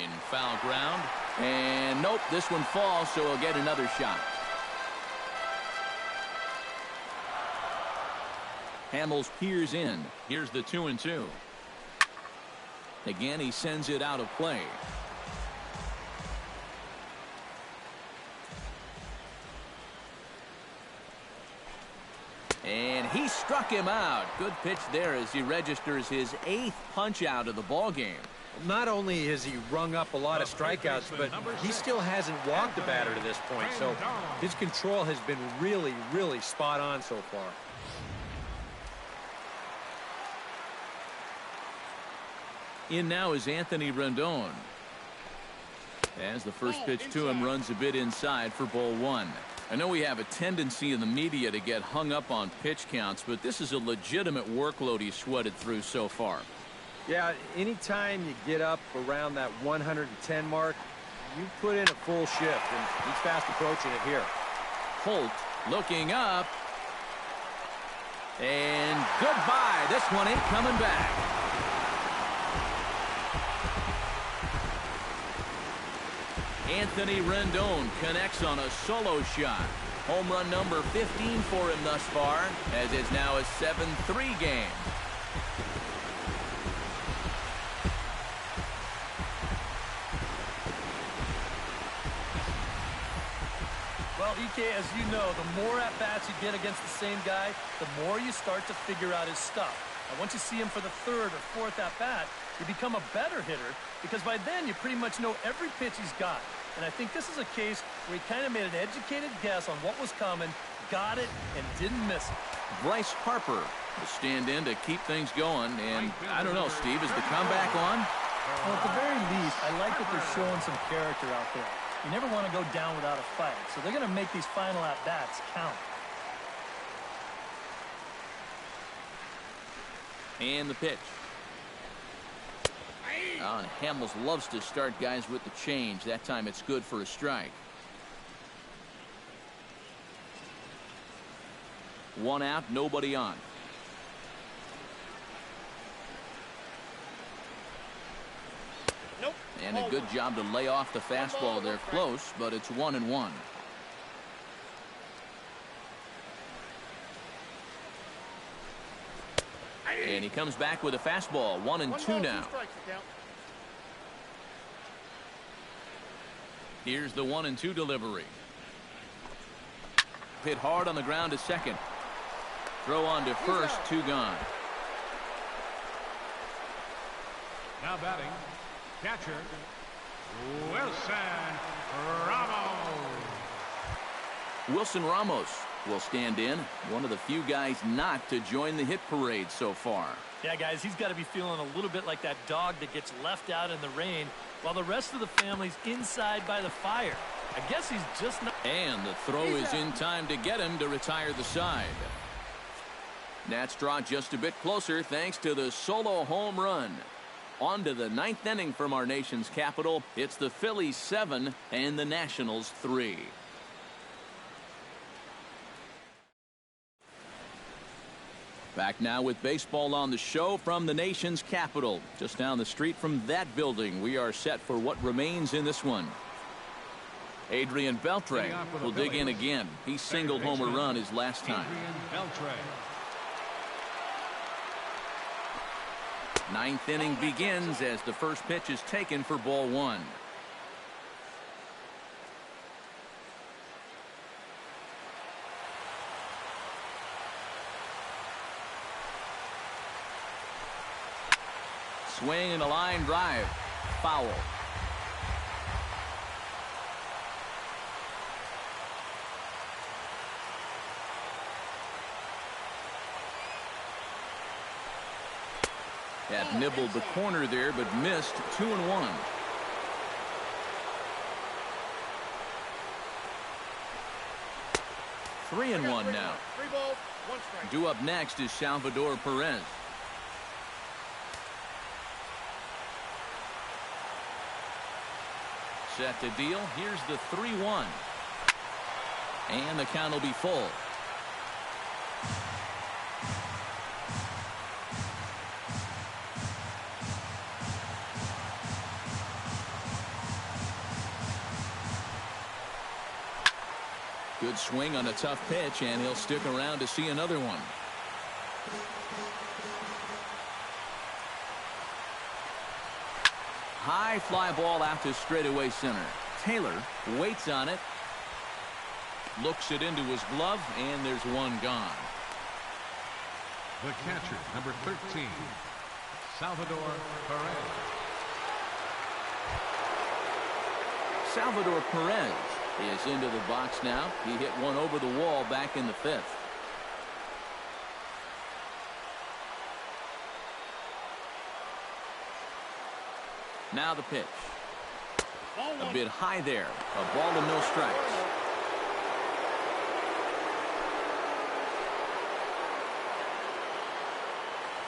in foul ground, and nope, this one falls, so he'll get another shot. Hamels peers in. Here's the 2-2. Again, he sends it out of play. And he struck him out. Good pitch there as he registers his 8th punch out of the ball game. Not only has he rung up a lot of strikeouts, but he still hasn't walked a batter to this point, so his control has been really, really spot on so far. In now is Anthony Rendon. As the first pitch to him runs a bit inside for ball 1. I know we have a tendency in the media to get hung up on pitch counts, but this is a legitimate workload he's sweated through so far. Yeah, anytime you get up around that 110 mark, you put in a full shift, and he's fast approaching it here. Holt looking up. And goodbye. This one ain't coming back. Anthony Rendon connects on a solo shot. Home run number 15 for him thus far, as it's now a 7-3 game. Well, EK, as you know, the more at-bats you get against the same guy, the more you start to figure out his stuff. And once you see him for the 3rd or 4th at-bat, you become a better hitter, because by then you pretty much know every pitch he's got. And I think this is a case where he kind of made an educated guess on what was coming, got it, and didn't miss it. Bryce Harper will stand in to keep things going. And I don't know, Steve, is the comeback on? Well, at the very least, I like that they're showing some character out there. You never want to go down without a fight, so they're going to make these final at-bats count. And the pitch. And Hamels loves to start guys with the change. That time it's good for a strike. 1 out, nobody on. Nope. And a good job to lay off the fastball there close, but it's 1-1. And he comes back with a fastball. 1-2 now. Here's the 1-2 delivery. Hit hard on the ground to second. Throw on to first, 2 gone. Now batting, catcher, Wilson Ramos. Wilson Ramos will stand in. One of the few guys not to join the hit parade so far. Yeah, guys, he's got to be feeling a little bit like that dog that gets left out in the rain while the rest of the family's inside by the fire. I guess he's just not. And the throw is in time to get him to retire the side. Nats draw just a bit closer thanks to the solo home run. On to the 9th inning from our nation's capital. It's the Phillies 7 and the Nationals 3. Back now with baseball on the show from the nation's capital. Just down the street from that building, we are set for what remains in this one. Adrian Beltre will dig in again. He singled home a run his last time. 9th inning begins as the first pitch is taken for ball 1. Swing and a line drive. Foul. That nibbled the corner there, but missed. 2-1. Three and one now. 3 balls, 1 strike. Due up next is Salvador Perez. Set to deal. Here's the 3-1. And the count will be full. Good swing on a tough pitch, and he'll stick around to see another one. High fly ball out to straightaway center. Taylor waits on it. Looks it into his glove, and there's one gone. The catcher, number 13, Salvador Perez. Salvador Perez is into the box now. He hit one over the wall back in the 5th. Now the pitch. A bit high there. A ball and no strikes.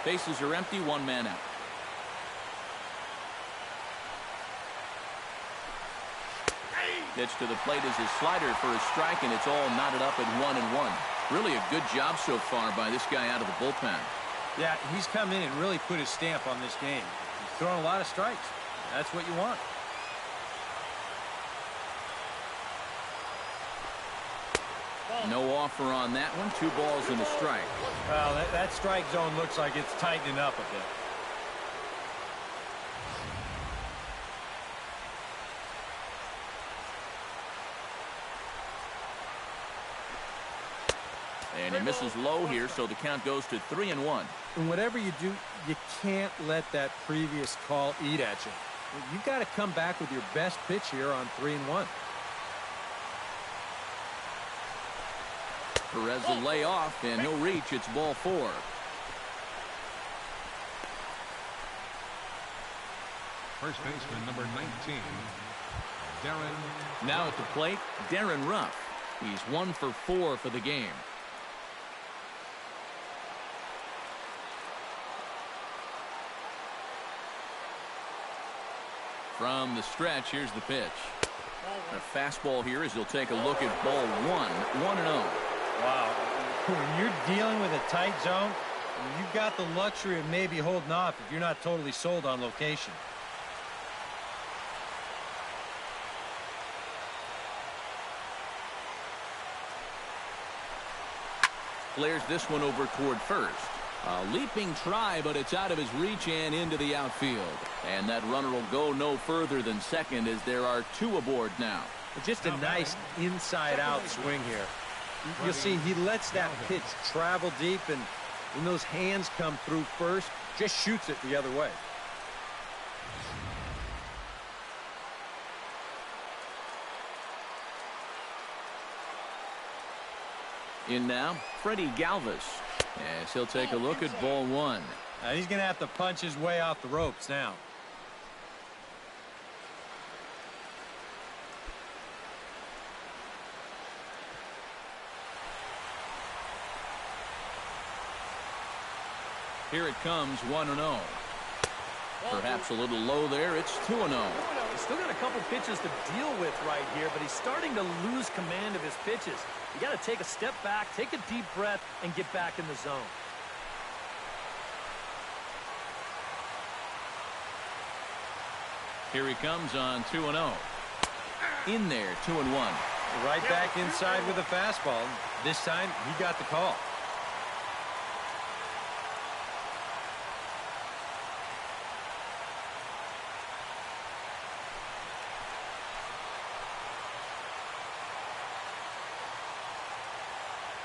Bases are empty, 1 man out. Pitch to the plate is his slider for a strike, and it's all knotted up at 1-1. Really a good job so far by this guy out of the bullpen. Yeah, he's come in and really put his stamp on this game. He's throwing a lot of strikes. That's what you want. No offer on that one. 2 balls and a strike. Well, that strike zone looks like it's tightening up a bit. And he misses low here, so the count goes to 3-1. And whatever you do, you can't let that previous call eat at you. You've got to come back with your best pitch here on 3-1. Perez will lay off, and he'll reach. It's ball 4. First baseman, number 19, Darren. Now at the plate, Darren Ruff. He's 1 for 4 for the game. From the stretch, here's the pitch. A fastball here as he'll take a look at ball 1. 1-0. Wow. When you're dealing with a tight zone, you've got the luxury of maybe holding off if you're not totally sold on location. Flares this one over toward first. A leaping try, but it's out of his reach and into the outfield. And that runner will go no further than second as there are two aboard now. Just a nice inside-out swing here. You'll see he lets that pitch travel deep, and when those hands come through first, just shoots it the other way. In now, Freddie Galvis. As he'll take a look at ball one. He's going to have to punch his way off the ropes now. Here it comes, 1-0. Perhaps a little low there. It's 2-0. He's still got a couple pitches to deal with right here, but he's starting to lose command of his pitches. You got to take a step back, take a deep breath, and get back in the zone. Here he comes on 2-0. In there, 2-1. Right back inside with a fastball. This time, he got the call.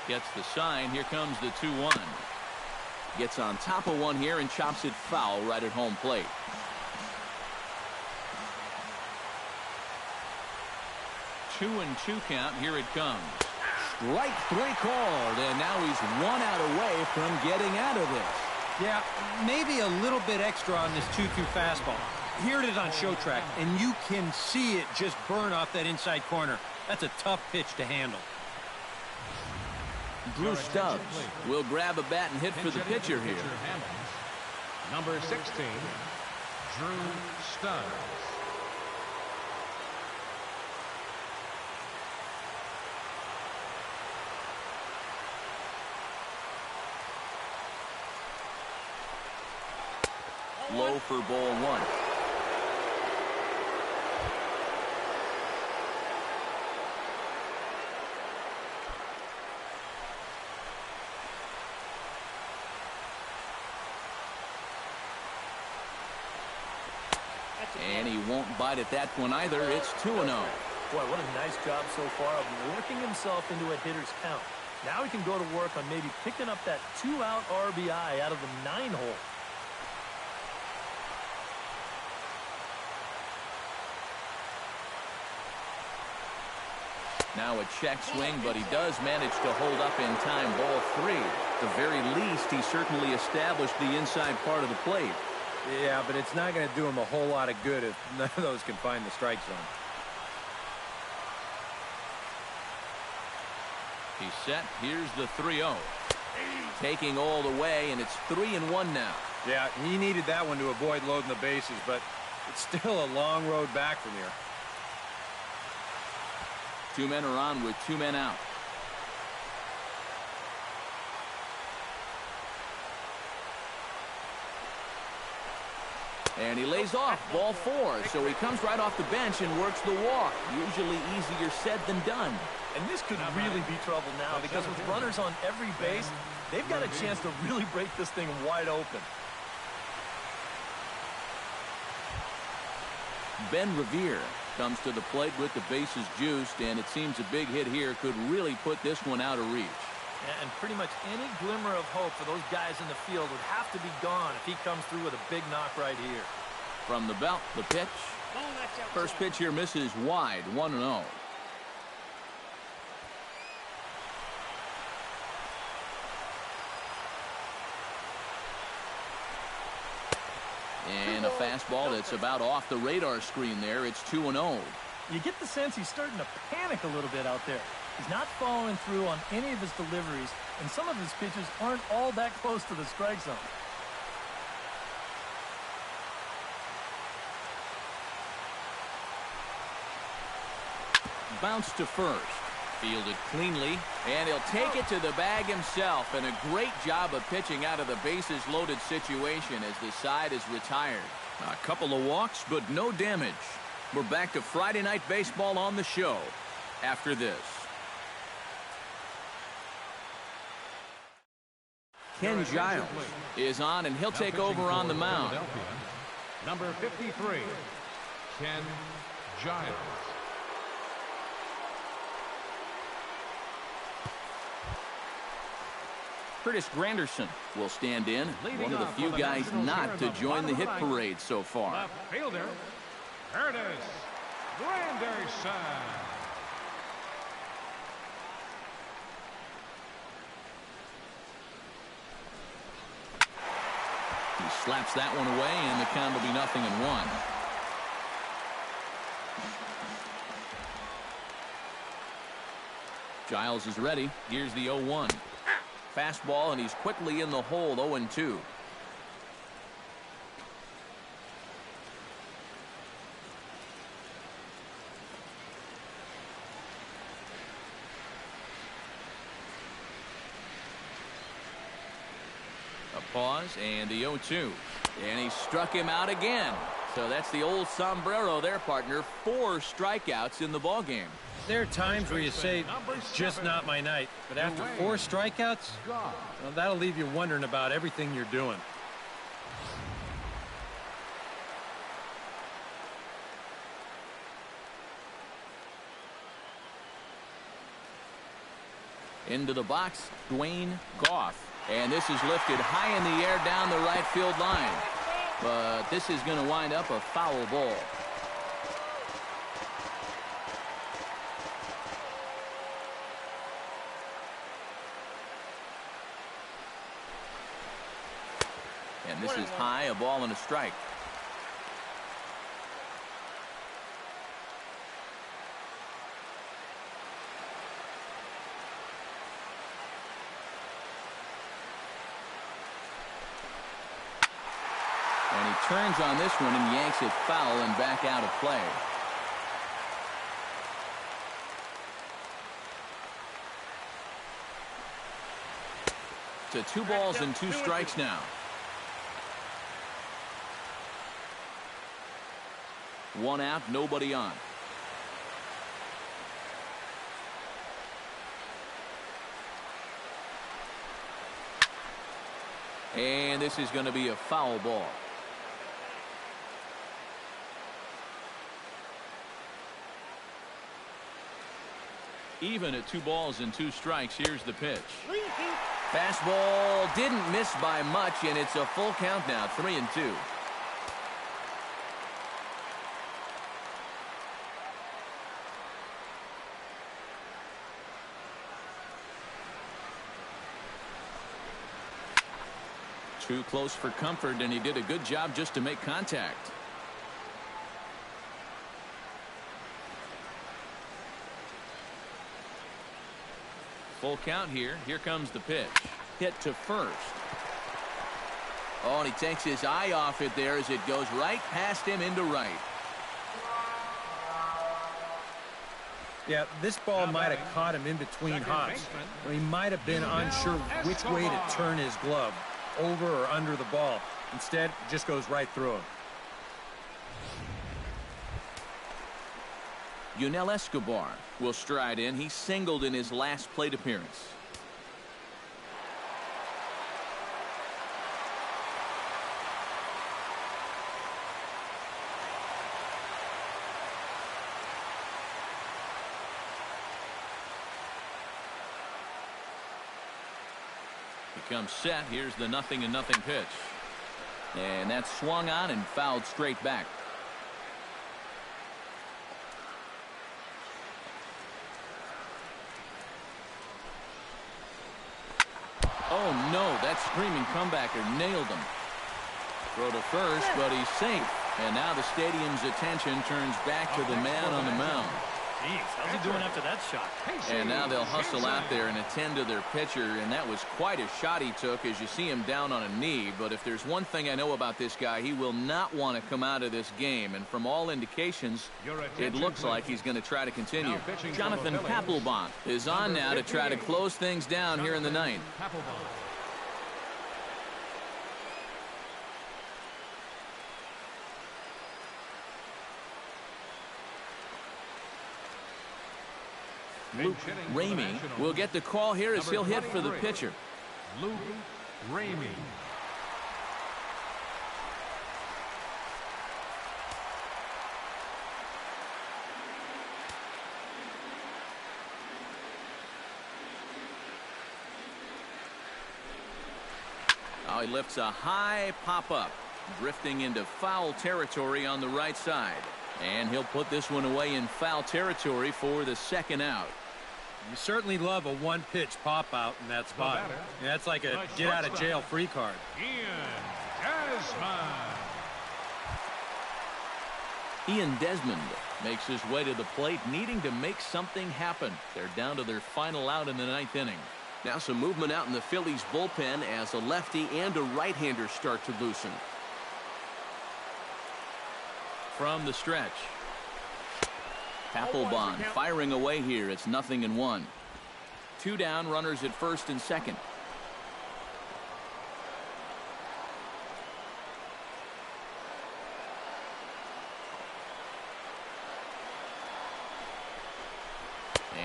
Gets the sign. Here comes the 2-1. Gets on top of one here and chops it foul right at home plate. Two and two count. Here it comes. Strike three called, and now he's 1 out away from getting out of this. Yeah, maybe a little bit extra on this 2-2 fastball. Here it is on show track, and you can see it just burn off that inside corner. That's a tough pitch to handle. Drew Stubbs will grab a bat and hit for the pitcher here. Number 16, Drew Stubbs. Low for ball one. And he won't bite at that one either. It's 2-0. Boy, what a nice job so far of working himself into a hitter's count. Now he can go to work on maybe picking up that 2-out RBI out of the 9-hole. Now a check swing, but he does manage to hold up in time. Ball three. At the very least, he certainly established the inside part of the plate. Yeah, but it's not going to do him a whole lot of good if none of those can find the strike zone. He's set. Here's the 3-0. Taking all the way, and it's 3-1 now. Yeah, he needed that one to avoid loading the bases, but it's still a long road back from here. Two men are on with two men out. And he lays off. Ball four. So he comes right off the bench and works the walk. Usually easier said than done. And this could really be trouble now because with runners on every base, they've got a chance to really break this thing wide open. Ben Revere comes to the plate with the bases juiced, and it seems a big hit here could really put this one out of reach. And pretty much any glimmer of hope for those guys in the field would have to be gone if he comes through with a big knock right here. From the belt, the pitch. First pitch here misses wide, 1-0. And a fastball that's about off the radar screen there. It's 2-0. You get the sense he's starting to panic a little bit out there. He's not following through on any of his deliveries, and some of his pitches aren't all that close to the strike zone. Bounce to first. Fielded cleanly, and he'll take it to the bag himself, and a great job of pitching out of the bases-loaded situation as the side is retired. A couple of walks, but no damage. We're back to Friday Night Baseball on the show after this. Ken Giles is on, and he'll take over on the mound. Number 53, Ken Giles. Curtis Granderson will stand in, one of the few guys not to join the hit parade so far. Left fielder, Curtis Granderson. He slaps that one away, and the count will be 0-1. Giles is ready. Here's the 0-1. Fastball, and he's quickly in the hole. 0-2. A pause, and the 0-2. And he struck him out again. So that's the old sombrero there, partner. 4 strikeouts in the ballgame. There are times where you say, it's just not my night. But after 4 strikeouts, well, that'll leave you wondering about everything you're doing. Into the box, Dwayne Goff. And this is lifted high in the air down the right field line. But this is going to wind up a foul ball. And this is high, a ball and a strike. And he turns on this one and yanks it foul and back out of play. To 2 balls and 2 strikes now. 1 out, nobody on. And this is going to be a foul ball. Even at 2 balls and 2 strikes, here's the pitch. Fastball didn't miss by much, and it's a full count now, 3-2. Too close for comfort, and he did a good job just to make contact. Full count here. Here comes the pitch. Hit to first. Oh, and he takes his eye off it there as it goes right past him into right. Yeah, this ball might have caught him in between hops. He might have been unsure which way to turn his glove, over or under the ball. Instead, it just goes right through him. Yunel Escobar will stride in. He singled in his last plate appearance. Comes set. Here's the 0-0 pitch. And that's swung on and fouled straight back. Oh no, that screaming comebacker nailed him. Throw to first, but he's safe. And now the stadium's attention turns back to the man on the mound. Jeez, how's he doing after that shot? And now they'll hustle out there and attend to their pitcher, and that was quite a shot he took as you see him down on a knee. But if there's one thing I know about this guy, he will not want to come out of this game. And from all indications, it looks like he's going to try to continue. Jonathan Papelbon is on now to try to close things down here in the ninth. Luke Ramey will get the call here as he'll hit for the pitcher. Luke Ramey. Now he lifts a high pop-up, drifting into foul territory on the right side. And he'll put this one away in foul territory for the second out. You certainly love a one-pitch pop-out in that spot. Yeah, that's like a get-out-of-jail-free card. Ian Desmond makes his way to the plate, needing to make something happen. They're down to their final out in the ninth inning. Now some movement out in the Phillies bullpen as a lefty and a right-hander start to loosen. From the stretch, Papelbon firing away here. It's 0-1. 2 down, runners at first and second.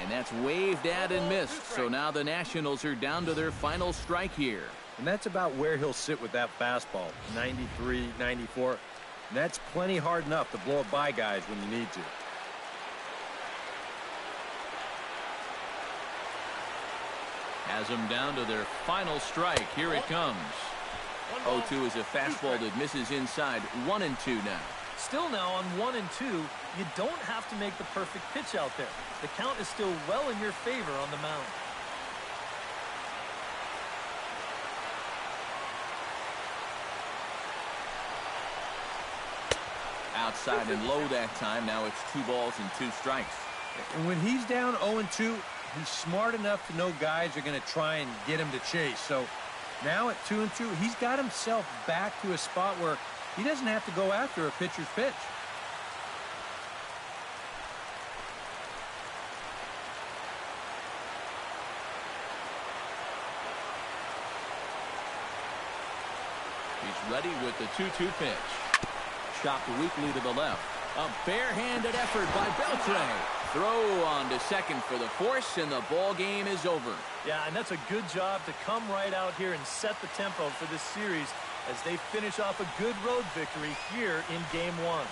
And that's waved at and missed. So now the Nationals are down to their final strike here. And that's about where he'll sit with that fastball. 93, 94. And that's plenty hard enough to blow it by guys when you need to. Has them down to their final strike. Here it comes. 0-2 is a fastball that misses inside. 1-2 now. Still now on 1-2, you don't have to make the perfect pitch out there. The count is still well in your favor on the mound. Outside and low that time. Now it's 2 balls and 2 strikes. And when he's down 0-2, he's smart enough to know guys are going to try and get him to chase. So now at 2-2, he's got himself back to a spot where he doesn't have to go after a pitcher's pitch. He's ready with the 2-2 pitch. Chopped weakly to the left. A barehanded effort by Beltre. Throw on to second for the force, and the ball game is over. Yeah, and that's a good job to come right out here and set the tempo for this series as they finish off a good road victory here in Game 1.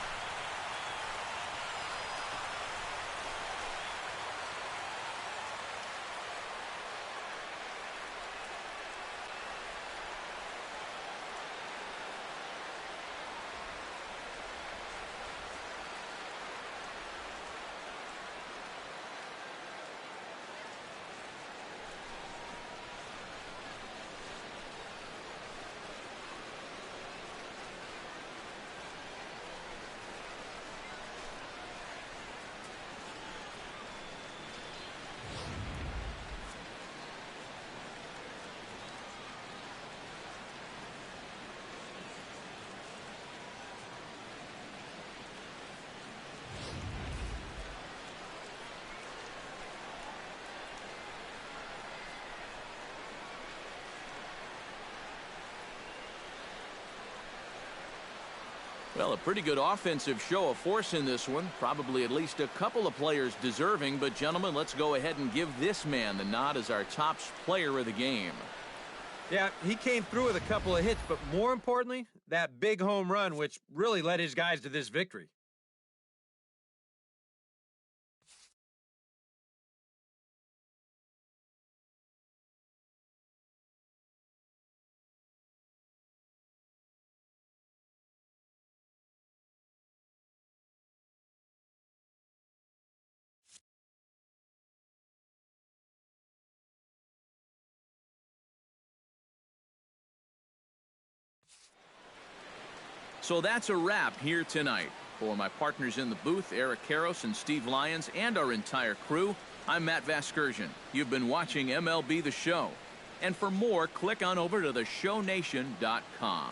Well, a pretty good offensive show of force in this one. Probably at least a couple of players deserving. But, gentlemen, let's go ahead and give this man the nod as our top player of the game. Yeah, he came through with a couple of hits, but more importantly, that big home run, which really led his guys to this victory. So that's a wrap here tonight. For my partners in the booth, Eric Karros and Steve Lyons, and our entire crew, I'm Matt Vasgersian. You've been watching MLB The Show. And for more, click on over to theshownation.com.